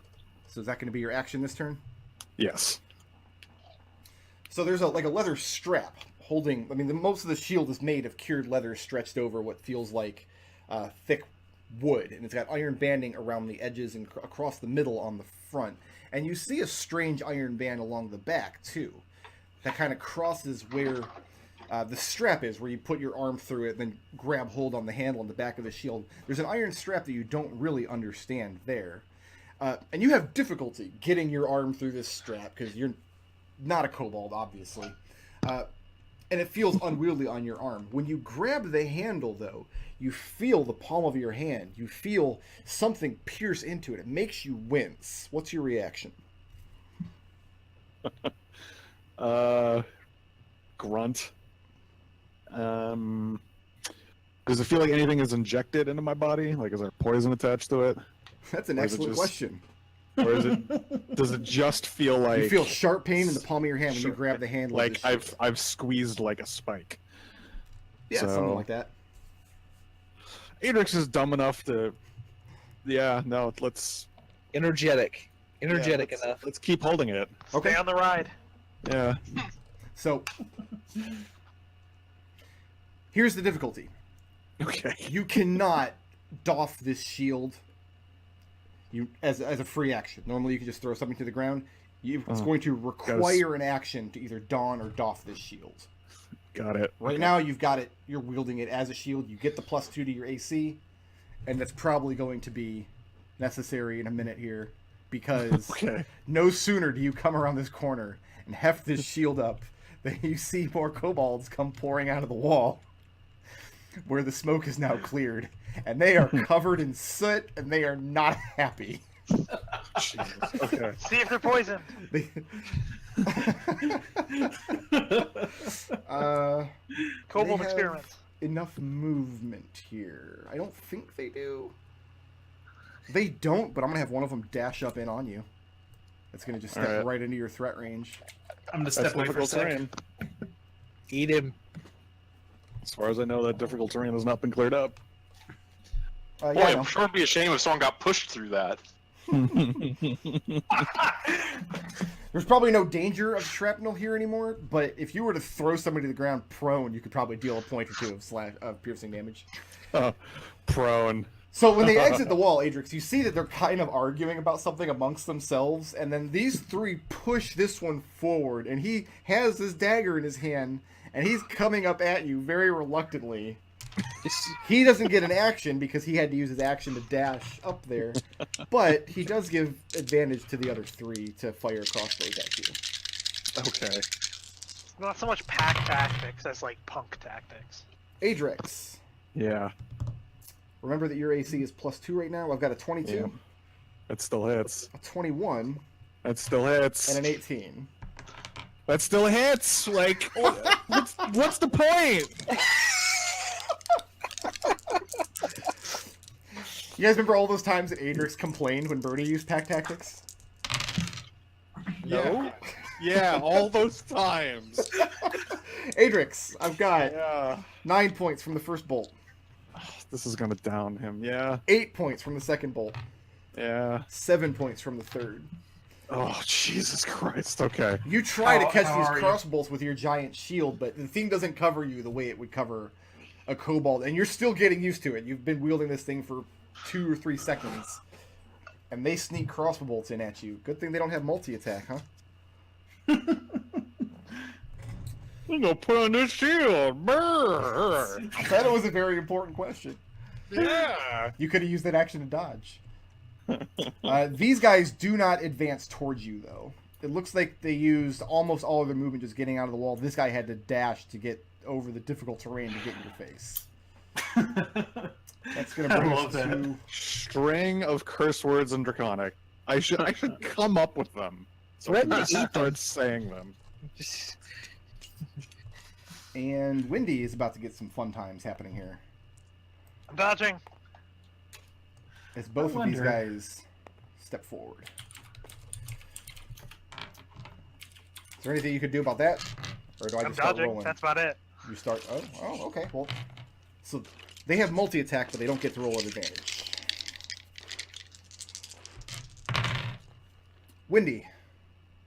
So is that going to be your action this turn? Yes. So there's a leather strap holding. I mean, most of the shield is made of cured leather stretched over what feels like thick wood, and it's got iron banding around the edges and across the middle on the front. And you see a strange iron band along the back too, that kind of crosses where the strap is, where you put your arm through it, and then grab hold on the handle on the back of the shield. There's an iron strap that you don't really understand there. And you have difficulty getting your arm through this strap because you're not a kobold, obviously. And it feels unwieldy on your arm. When you grab the handle, though, you feel the palm of your hand. You feel something pierce into it. It makes you wince. What's your reaction? Grunt. Does it feel like anything is injected into my body? Like, is there poison attached to it? That's an Or is it excellent just- question. Or is it? Does it just feel like You feel sharp pain in the palm of your hand when Sure. you grab the handle. of like the shield. I've squeezed like a spike? Yeah, something so- like that. Adrix is dumb enough to. Yeah, no. Let's Energetic let's, enough. Let's keep holding it. Okay. Stay on the ride. Yeah. So here's the difficulty. Okay. You cannot doff this shield as a free action. Normally you can just throw something to the ground. It's going to require an action to either don or doff this shield. Got it. Right now you've got it, you're wielding it as a shield. You get the +2 to your AC, and that's probably going to be necessary in a minute here, because Okay. no sooner do you come around this corner and heft this shield up than you see more kobolds come pouring out of the wall, where the smoke is now cleared, and they are covered in soot, and they are not happy. Jesus. Okay. See if they're poisoned. They... Kobold have- experiments. enough movement here? I don't think they do. They don't, but I'm gonna have one of them dash up in on you. It's gonna just step right into your threat range. I'm gonna step away for a difficult second. terrain. Eat him. As far as I know, that difficult terrain has not been cleared up. Boy, Yeah, I know. I'm sure it'd be a shame if someone got pushed through that. There's probably no danger of shrapnel here anymore, but if you were to throw somebody to the ground prone, you could probably deal a point or two of piercing damage. Prone. So when they exit the wall, Adrex, you see that they're kind of arguing about something amongst themselves, and then these three push this one forward, and he has this dagger in his hand, and he's coming up at you very reluctantly. He doesn't get an action because he had to use his action to dash up there, but he does give advantage to the other three to fire crossbows at you. Okay. Not so much pack tactics as like punk tactics. Adrex, Yeah. remember that your AC is +2 right now? I've got a 22, Yeah. That still hits. a 21, That still hits. and an 18. That still hits. Like, what's the point? You guys remember all those times that Adrex complained when Birdie used pack tactics? No. Yeah, all those times. Adrex, I've got Yeah. 9 points from the first bolt, This is gonna down him. Yeah. 8 points from the second bolt, Yeah. 7 points from the third. Oh, Jesus Christ. Okay. You try to catch How these are you? crossbolts with your giant shield, but the thing doesn't cover you the way it would cover a kobold, and you're still getting used to it. You've been wielding this thing for 2 or 3 seconds, and they sneak crossbow bolts in at you. Good thing they don't have multi-attack, huh? I'm gonna put on this shield. Brr. That was a very important question. Yeah. You could have used that action to dodge. These guys do not advance towards you, though. It looks like they used almost all of their movement just getting out of the wall. This guy had to dash to get over the difficult terrain to get in your face. That's going to bring I us love that. to... String of curse words in Draconic. I should come up with them. So Threaten I to can eat start them. saying them. And Windy is about to get some fun times happening here. I'm dodging. As both I of these wonder. guys step forward. Is there anything you could do about that? Or do I I'm just start dodging. rolling? That's about it. You start... Oh, okay. Well, so they have multi-attack, but they don't get to roll at advantage. Windy.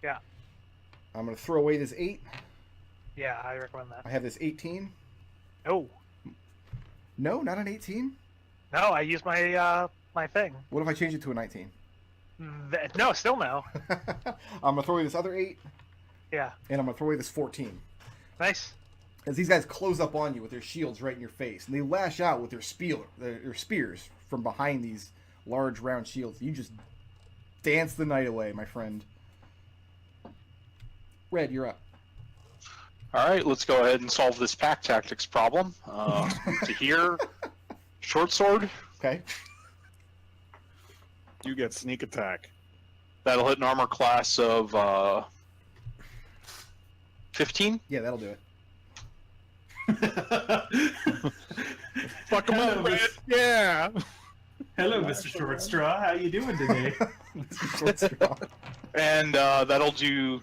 Yeah. I'm going to throw away this 8. Yeah, I recommend that. I have this 18. No, No, not an 18. no, I used my my thing. What if I change it to a 19? No, still no. I'm going to throw away this other 8, Yeah, and I'm going to throw away this 14. nice. As these guys close up on you with their shields right in your face, and they lash out with their spears from behind these large round shields. You just dance the night away, my friend. Red, you're up. All right, let's go ahead and solve this pack tactics problem. To here, short sword. Okay. You get sneak attack. That'll hit an armor class of 15. Yeah, that'll do it. Fuck him Hello, up, Red. Miss- Yeah. Hello, Mr. Short Straw. How you doing today? Short straw. And that'll do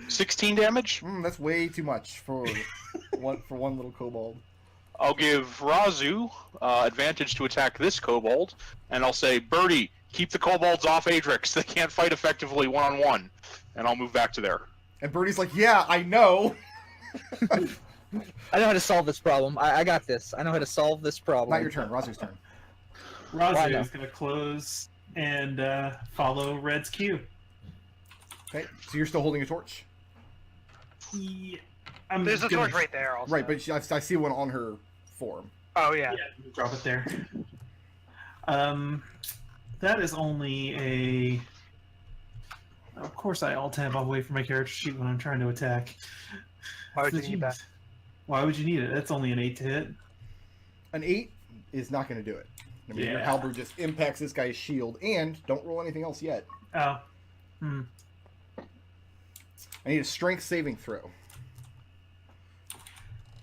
16 damage. That's way too much for one little kobold. I'll give Raazu advantage to attack this kobold, and I'll say, Birdie, keep the kobolds off Adrex. They can't fight effectively one-on-one. And I'll move back to there. And Birdie's like, yeah, I know. I know how to solve this problem. I got this. I know how to solve this problem. Not your turn. Razu's turn. Why Raazu not? is going to close and follow Red's cue. Okay, so you're still holding a torch? Yeah, I'm There's a gonna- torch right there. Also. Right, but I see one on her form. Oh yeah. Yeah, drop it there. That is only a. Of course, I alt-tab away from my character sheet when I'm trying to attack. Why would you Jeez. need that? Why would you need it? That's only an 8 to hit. An 8 is not going to do it. I mean, your Yeah. halberd just impacts this guy's shield, and don't roll anything else yet. Oh. I need a strength saving throw.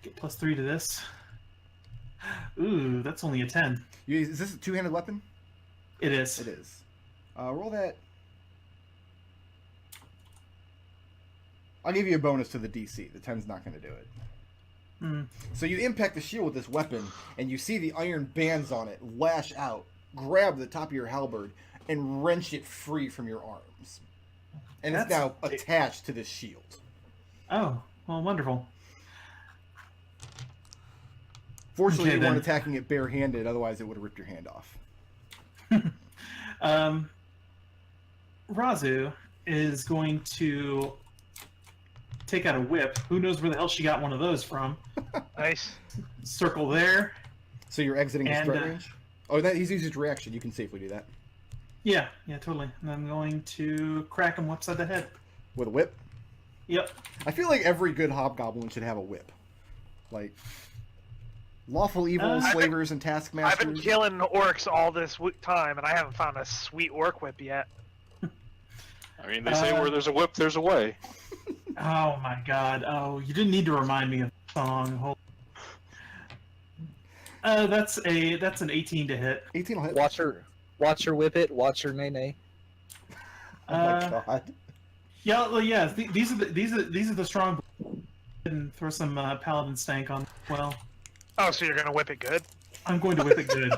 Get +3 to this. Ooh, that's only a 10. Is this a two-handed weapon? It is. It is. Roll that. I'll give you a bonus to the DC. The 10's not going to do it. So you impact the shield with this weapon, and you see the iron bands on it lash out, grab the top of your halberd, and wrench it free from your arms. And it's now attached to this shield. Oh, well, wonderful. Fortunately, Okay, you weren't then. attacking it barehanded, otherwise it would have ripped your hand off. Raazu is going to take out a whip. Who knows where the hell she got one of those from? Nice. Circle there. So you're exiting his And, threat range? Oh, he's used his reaction. You can safely do that. Yeah, totally. And I'm going to crack him upside the head. With a whip? Yep. I feel like every good hobgoblin should have a whip. Like, lawful evil, slavers, and taskmasters. I've been killing orcs all this time, and I haven't found a sweet orc whip yet. I mean, they say where there's a whip, there's a way. Oh my god. Oh, you didn't need to remind me of the song. That's an 18 to hit. 18 will hit. Watch her whip it. Watch her nay nay. Oh my god. Yeah, well, yeah. These are the strong. And throw some paladin stank on. Well, Oh, so you're gonna whip it good? I'm going to whip it good.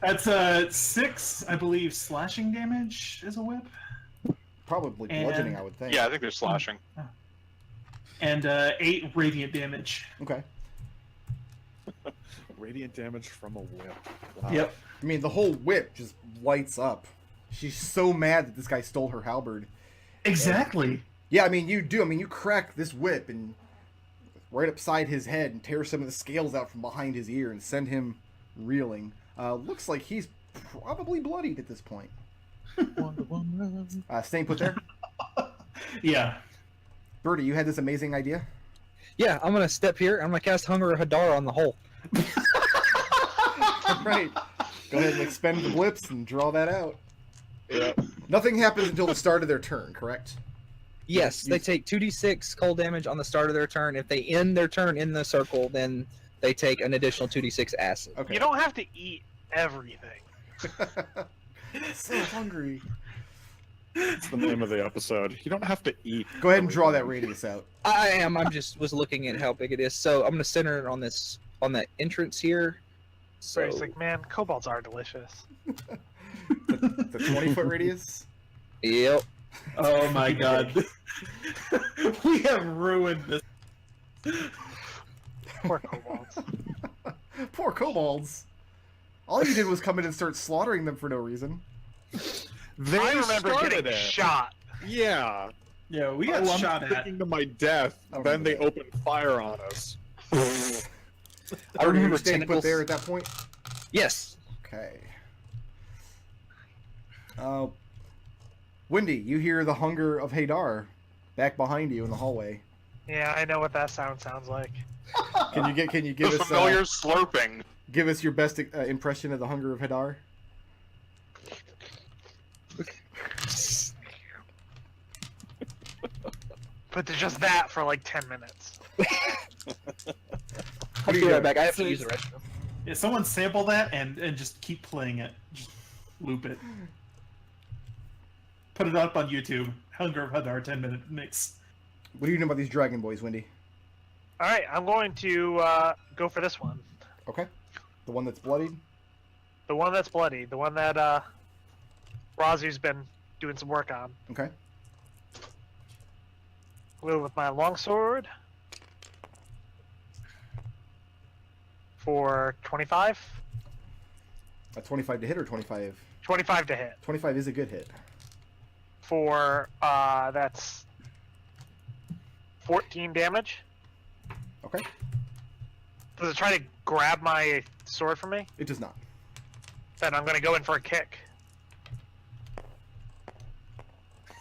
That's 6, I believe, slashing damage is a whip, Probably bludgeoning, I would think. Yeah, I think they're slashing. and 8 radiant damage. Okay. Radiant damage from a whip. Wow. Yep. I mean, the whole whip just lights up. She's so mad that this guy stole her halberd. Exactly. Yeah, I mean, you do. I mean, you crack this whip and right upside his head and tear some of the scales out from behind his ear and send him reeling. Looks like he's probably bloodied at this point. Staying put there. Yeah. Birdie, you had this amazing idea? Yeah, I'm gonna step here. I'm gonna cast Hunger of Hadar on the hole. Right. Go ahead and expend the blips and draw that out. Yeah. Nothing happens until the start of their turn, correct? Yes, they take 2d6 cold damage on the start of their turn. If they end their turn in the circle, then they take an additional 2d6 acid. Okay. You don't have to eat everything. So hungry. That's the name of the episode. You don't have to eat. Go ahead and draw that radius out. I am. I'm just was looking at how big it is. So I'm gonna center it on the entrance here. So It's like, man, kobolds are delicious. The 20-foot radius? yep. Oh my god. We have ruined this. Poor kobolds. Poor kobolds. All you did was come in and start slaughtering them for no reason. They I remember started getting it. shot. Yeah. Yeah, we got I'm shot at. thinking to my death. I don't Then remember they that. opened fire on us. I Birdie, you remember staying put tentacles. there at that point? Yes. Okay. Wendy, you hear the hunger of Hadar back behind you in the hallway. Yeah, I know what that sounds like. Can you give The us familiar slurping. give us your best impression of the hunger of Hadar? But there's just that for like 10 minutes. I'll be right back. I have to use the restroom. Yeah, someone sample that and just keep playing it. Just loop it. Put it up on YouTube. Hunger of Hadar 10-minute mix. What do you know about these dragon boys, Wendy? Alright, I'm going to go for this one. Okay. The one that's bloodied? The one that's bloody. The one that Raazu's been doing some work on. Okay. Go with my longsword. For 25? 25 to hit or 25? 25 to hit. 25 is a good hit. For, that's 14 damage. Okay. Does it try to grab my sword from me? It does not. Then I'm gonna go in for a kick.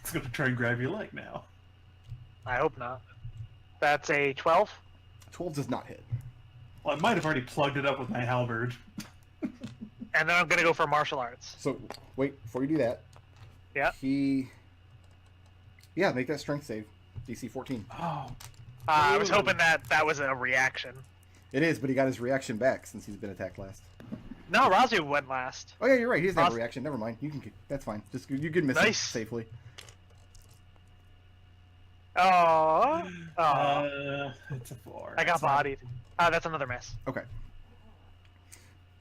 It's gonna try and grab your leg now. I hope not. That's a 12. 12 does not hit. Well, I might have already plugged it up with my halberd. And then I'm gonna go for martial arts. So, wait, before you do that. Yeah. Yeah, make that strength save. DC 14. Oh. I was hoping that was a reaction. It is, but he got his reaction back since he's been attacked last. No, Raazu went last. Oh yeah, you're right. He doesn't have a Raz- reaction. Never mind. You can. That's fine. Just you can miss it Nice. safely. Oh. It's a 4. I got It's not- bodied. Ah, that's another miss. Okay.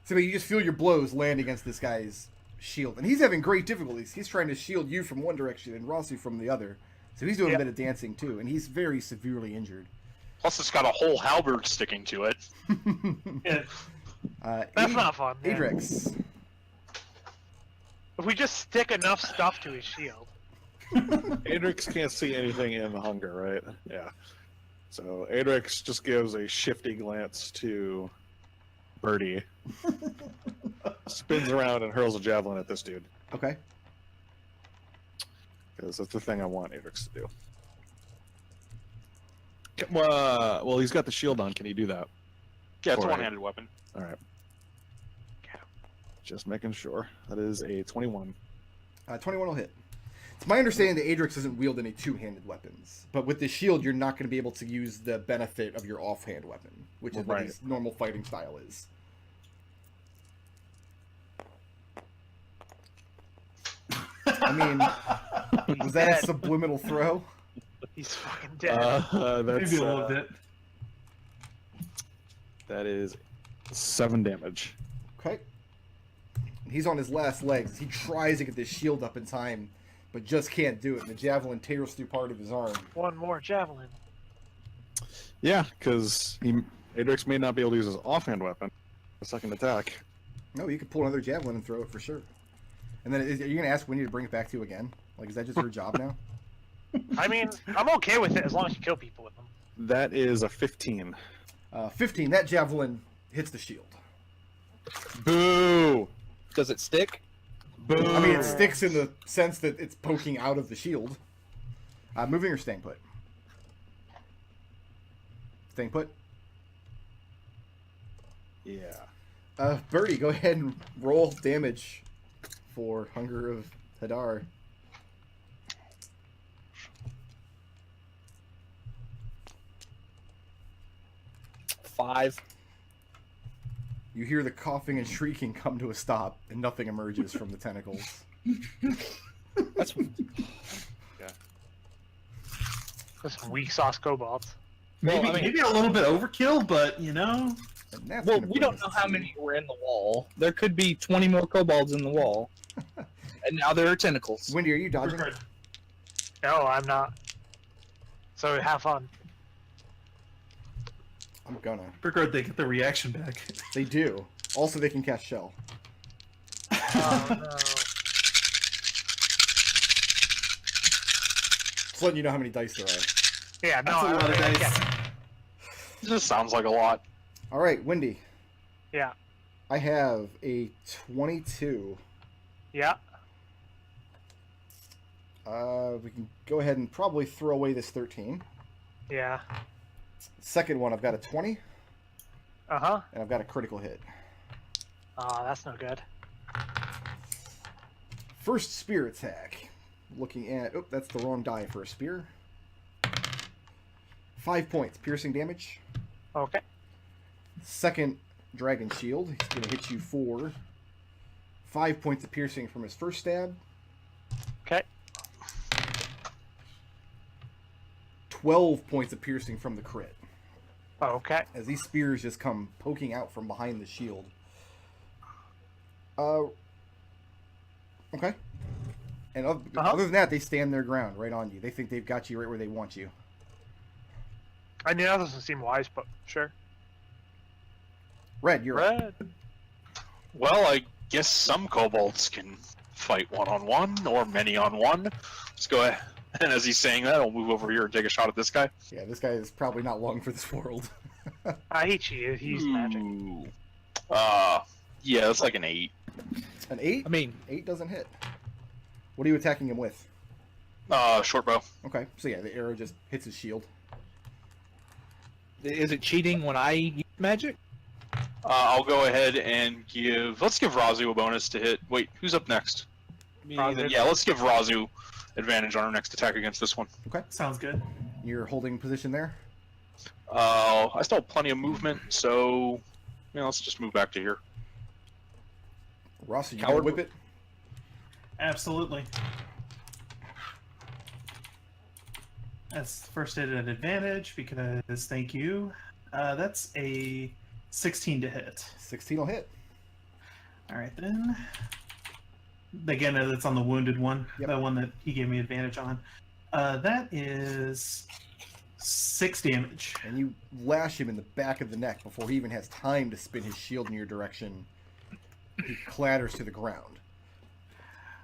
So you just feel your blows land against this guy's shield, and he's having great difficulties. He's trying to shield you from one direction and Raazu from the other. So he's doing Yep. a bit of dancing too, and he's very severely injured. Plus, it's got a whole halberd sticking to it. Yeah. That's not fun. yeah. Adrex. If we just stick enough stuff to his shield. Adrex can't see anything in the hunger, right? Yeah. So Adrex just gives a shifty glance to Birdie, spins around and hurls a javelin at this dude. Okay. Because that's the thing I want Adrex to do. Well, he's got the shield on. Can he do that? Yeah, it's a Alright. one-handed weapon. All right. Just making sure. That is a 21. 21 will hit. It's my understanding that Adrex doesn't wield any two-handed weapons, but with the shield, you're not going to be able to use the benefit of your offhand weapon, which is what Right. his normal fighting style is. I mean, was that a subliminal throw? He's fucking dead. That's, Maybe a little bit. that is 7 damage. Okay. And he's on his last legs. He tries to get this shield up in time, but just can't do it. And the javelin tears through part of his arm. One more javelin. Yeah, because Adrex may not be able to use his offhand weapon. A second attack. No, you could pull another javelin and throw it for sure. And then, are you going to ask Winnie to bring it back to you again? Like, is that just her job now? I mean, I'm okay with it as long as you kill people with them. That is a 15. 15. That javelin hits the shield. Boo! Does it stick? Boo! I mean, it sticks in the sense that it's poking out of the shield. Moving or staying put? Staying put? Yeah. Birdie, go ahead and roll damage for Hunger of Hadar. Five. You hear the coughing and shrieking come to a stop, and nothing emerges from the tentacles. That's Those weak sauce kobolds. well, Maybe, I mean, maybe a little bit overkill, but you know. And that's well, gonna we bring don't us know how to- many were in the wall. There could be 20 more kobolds in the wall, and now there are tentacles. Wendy, are you dodging? No, I'm not. So have fun. I'm gonna. Regard they get the reaction back. They do. Also, they can cast Shell. Oh, no. Just letting you know how many dice there are. Yeah, no, That's a lot of I dice. get it. This sounds like a lot. All right, Wendy. Yeah. I have a 22. Yeah. We can go ahead and probably throw away this 13. Yeah. Second one, I've got a 20, Uh-huh. and I've got a critical hit. Oh, that's no good. First spear attack. Looking at... Oh, that's the wrong die for a spear. 5 points. Piercing damage. Okay. Second dragon shield. He's going to hit you for 5 points of piercing from his first stab. Okay. 12 points of piercing from the crit. Okay. As these spears just come poking out from behind the shield. Okay. And other than that, they stand their ground right on you. They think they've got you right where they want you. I mean, that doesn't seem wise, but sure. Red, you're up. Red. Well, I guess some kobolds can fight one-on-one or many-on-one. Let's go ahead. And as he's saying that, I'll move over here and take a shot at this guy. Yeah, this guy is probably not long for this world. He cheated. He's magic. Ooh. Yeah, that's like an 8. An 8? I mean, 8 doesn't hit. What are you attacking him with? Short bow. Okay, so yeah, the arrow just hits his shield. is it cheating when I use magic? I'll go ahead and let's give Raazu a bonus to hit. Wait, who's up next? Me, Raazu. then. Yeah, let's give Raazu advantage on our next attack against this one. Okay, Sounds good. you're holding position there. I still have plenty of movement, so let's just move back to here. Ross, you gonna whip it? Absolutely. That's first hit at advantage because thank you. That's a 16 to hit. 16 will hit. All right then. Again, that's on the wounded one. Yep. The one that he gave me advantage on. That is 6 damage. And you lash him in the back of the neck before he even has time to spin his shield in your direction. He clatters to the ground.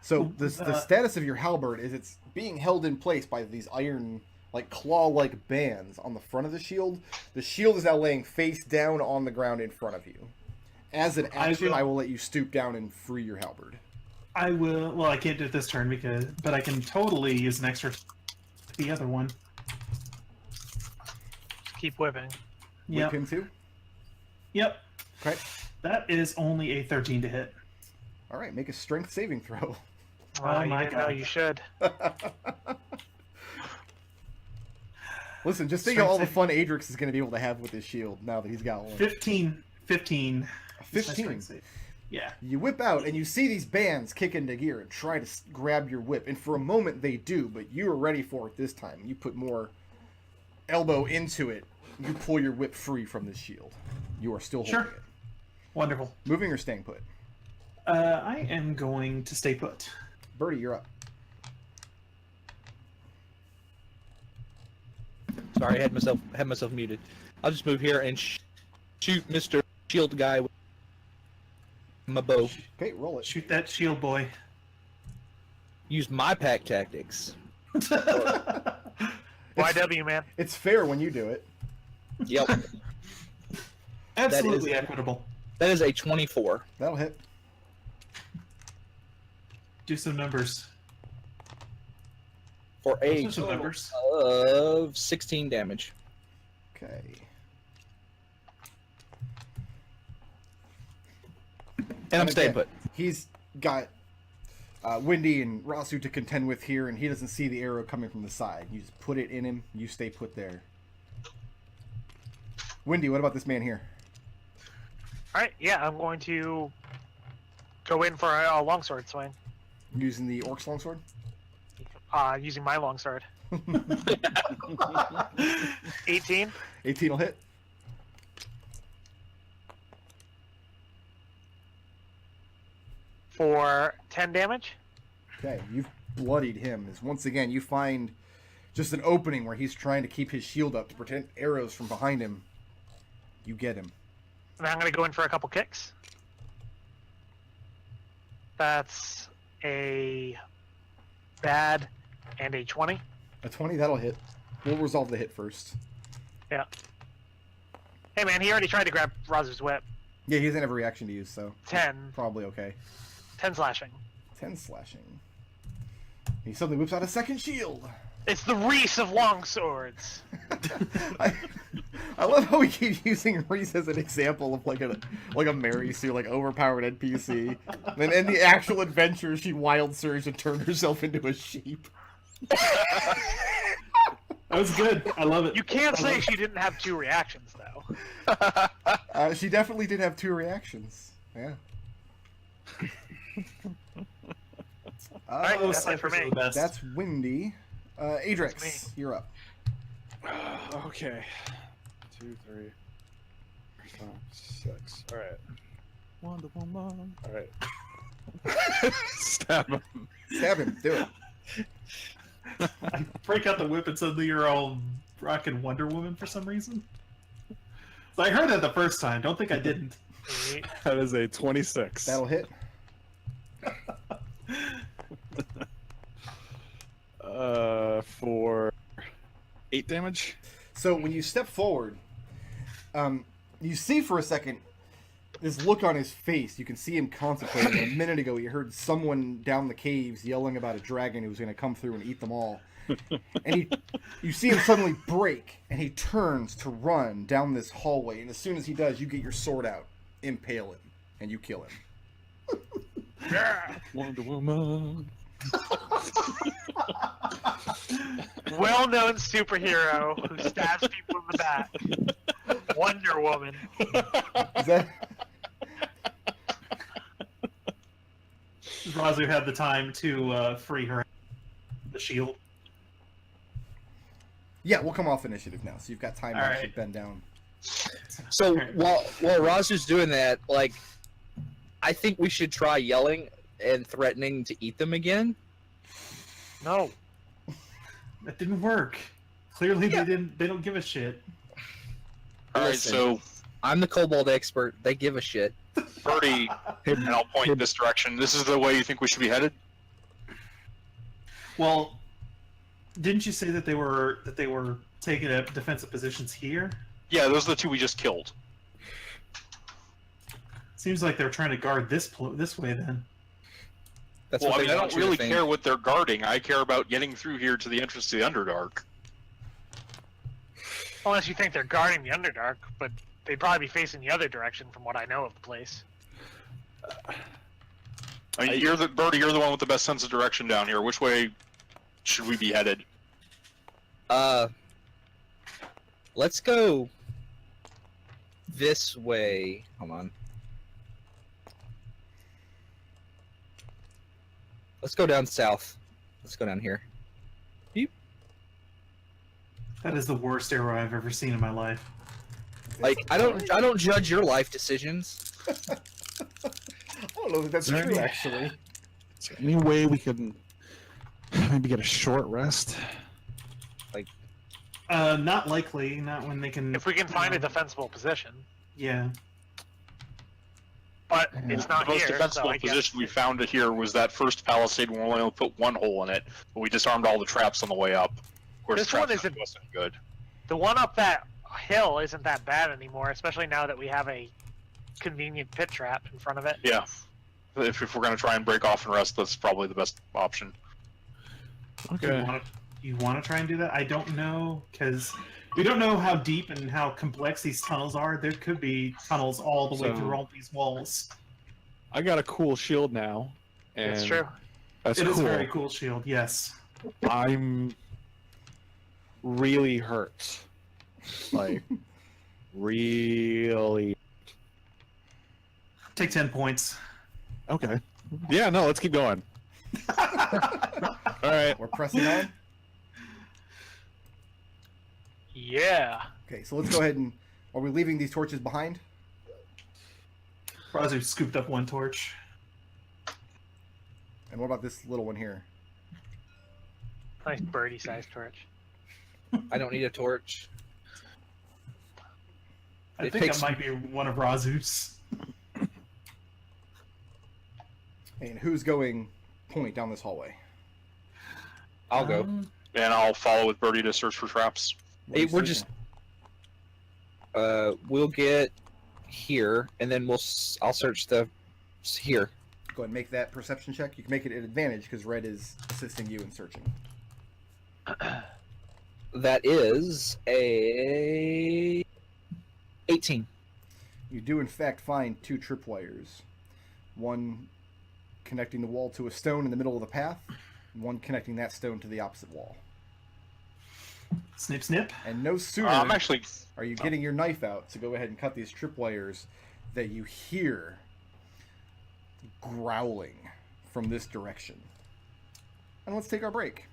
So the status of your halberd is it's being held in place by these iron, like claw-like bands on the front of the shield. The shield is now laying face down on the ground in front of you. As an action, I will let you stoop down and free your halberd. I will. Well, I can't do it this turn but I can totally use an extra. The other one. Keep whipping. Yep. Whip him too? Yep. Okay. That is only a 13 to hit. All right, make a strength saving throw. Oh, my you didn't know God. you should. Listen, just think of all the fun Adrex is going to be able to have with his shield now that he's got one. 15. 15. Yeah. You whip out, and you see these bands kick into gear and try to grab your whip. And for a moment, they do, but you are ready for it this time. You put more elbow into it. You pull your whip free from this shield. You are still holding it. Wonderful. Moving or staying put? I am going to stay put. Birdie, you're up. Sorry, I had myself muted. I'll just move here and shoot Mr. Shield guy with my bow. Okay, roll it. Shoot that shield boy. Use my pack tactics. YW, man. It's fair when you do it. Yep. Absolutely equitable. That is a 24. That'll hit. Do some numbers. For a Do some total numbers. of 16 damage. Okay. And I'm staying again, put. He's got Windy and Raazu to contend with here, and he doesn't see the arrow coming from the side. You just put it in him. You stay put there. Windy, what about this man here? Alright, yeah, I'm going to go in for a longsword swing. Using the Orc's longsword? Using my longsword. 18. 18 will hit. For 10 damage. Okay, you've bloodied him. As once again, you find just an opening where he's trying to keep his shield up to prevent arrows from behind him. You get him. And I'm going to go in for a couple kicks. That's a bad and a 20. A 20, that'll hit. We'll resolve the hit first. Yeah. Hey man, he already tried to grab Raazu's whip. Yeah, he doesn't have a reaction to use, so 10. probably okay. 10 slashing. 10 slashing. He suddenly whips out a second shield. It's the Reese of longswords. I love how we keep using Reese as an example of like a Mary Sue, like overpowered NPC. Then in the actual adventure, she wild surged and turned herself into a sheep. That was good. I love it. You can't say she didn't have 2 reactions though. She definitely did have 2 reactions. Yeah. Alright, that's it for me. That's Windy. Adrex, you're up. Okay. 2, 3, 4, 5, 6. All right. Wonder Woman. All right. Stab him. Stab him. Do it. I break out the whip and suddenly you're all rocking Wonder Woman for some reason. So I heard that the first time. Don't think I didn't. That is a 26. That'll hit. For 8 damage. So when you step forward, you see for a second this look on his face. You can see him contemplating. A minute ago, he heard someone down the caves yelling about a dragon who was going to come through and eat them all. And you see him suddenly break, and he turns to run down this hallway. And as soon as he does, you get your sword out, impale him, and you kill him. Yeah. Wonder Woman. Well-known superhero who stabs people in the back. Wonder Woman. Is that... Raazu had the time to free her the shield. Yeah, we'll come off initiative now, so you've got time to All actually right. bend down. So while Raazu's doing that, like, I think we should try yelling and threatening to eat them again. No. That didn't work. Clearly, Yeah. they don't give a shit. All right, Listen. so I'm the kobold expert. They give a shit. Birdie, and I'll point in this direction. This is the way you think we should be headed? Well, didn't you say that they were taking up defensive positions here? Yeah, those are the two we just killed. Seems like they're trying to guard this way then. That's Well, what I mean, they I want don't you to really think. care what they're guarding. I care about getting through here to the entrance to the Underdark. Unless you think they're guarding the Underdark, but they'd probably be facing the other direction from what I know of the place. I mean, you're the Birdie. You're the one with the best sense of direction down here. Which way should we be headed? Let's go this way. Hold on. Let's go down south. Let's go down here. That is the worst arrow I've ever seen in my life. Like, I don't judge your life decisions. I don't know if that's Is there true, any- actually. Is there any way we can maybe get a short rest? Not likely. Not when they can. If we can find a defensible position. Yeah. But it's not The most here, defensible so I guess position we found it here was that first palisade when we only put one hole in it, but we disarmed all the traps on the way up. Of course, This the one traps isn't- wasn't good. the one up that hill isn't that bad anymore, especially now that we have a convenient pit trap in front of it. Yeah. If we're going to try and break off and rest, that's probably the best option. Okay. You want to try and do that? I don't know, because we don't know how deep and how complex these tunnels are. There could be tunnels all the way So- through all these walls. I got a cool shield now. And It's true. That's It is cool. a very cool shield, yes. I'm really hurt. Like, really. Take 10 points. Okay. Yeah, no, let's keep going. All right. We're pressing on. Yeah. Okay, so let's go ahead and... Are we leaving these torches behind? Raazu scooped up one torch. And what about this little one here? Nice birdie-sized torch. I don't need a torch. I It think takes- that might be one of Raazu's. And who's going point down this hallway? I'll go. And I'll follow with Birdie to search for traps. What are Hey, you we're searching? We'll get here, and then I'll search the here. Go ahead and make that perception check. You can make it an advantage because Red is assisting you in searching. That is a 18. You do in fact find two tripwires. One connecting the wall to a stone in the middle of the path, and one connecting that stone to the opposite wall. Snip, snip. And no sooner I'm actually... are you getting your knife out to go ahead and cut these tripwires that you hear growling from this direction. And let's take our break.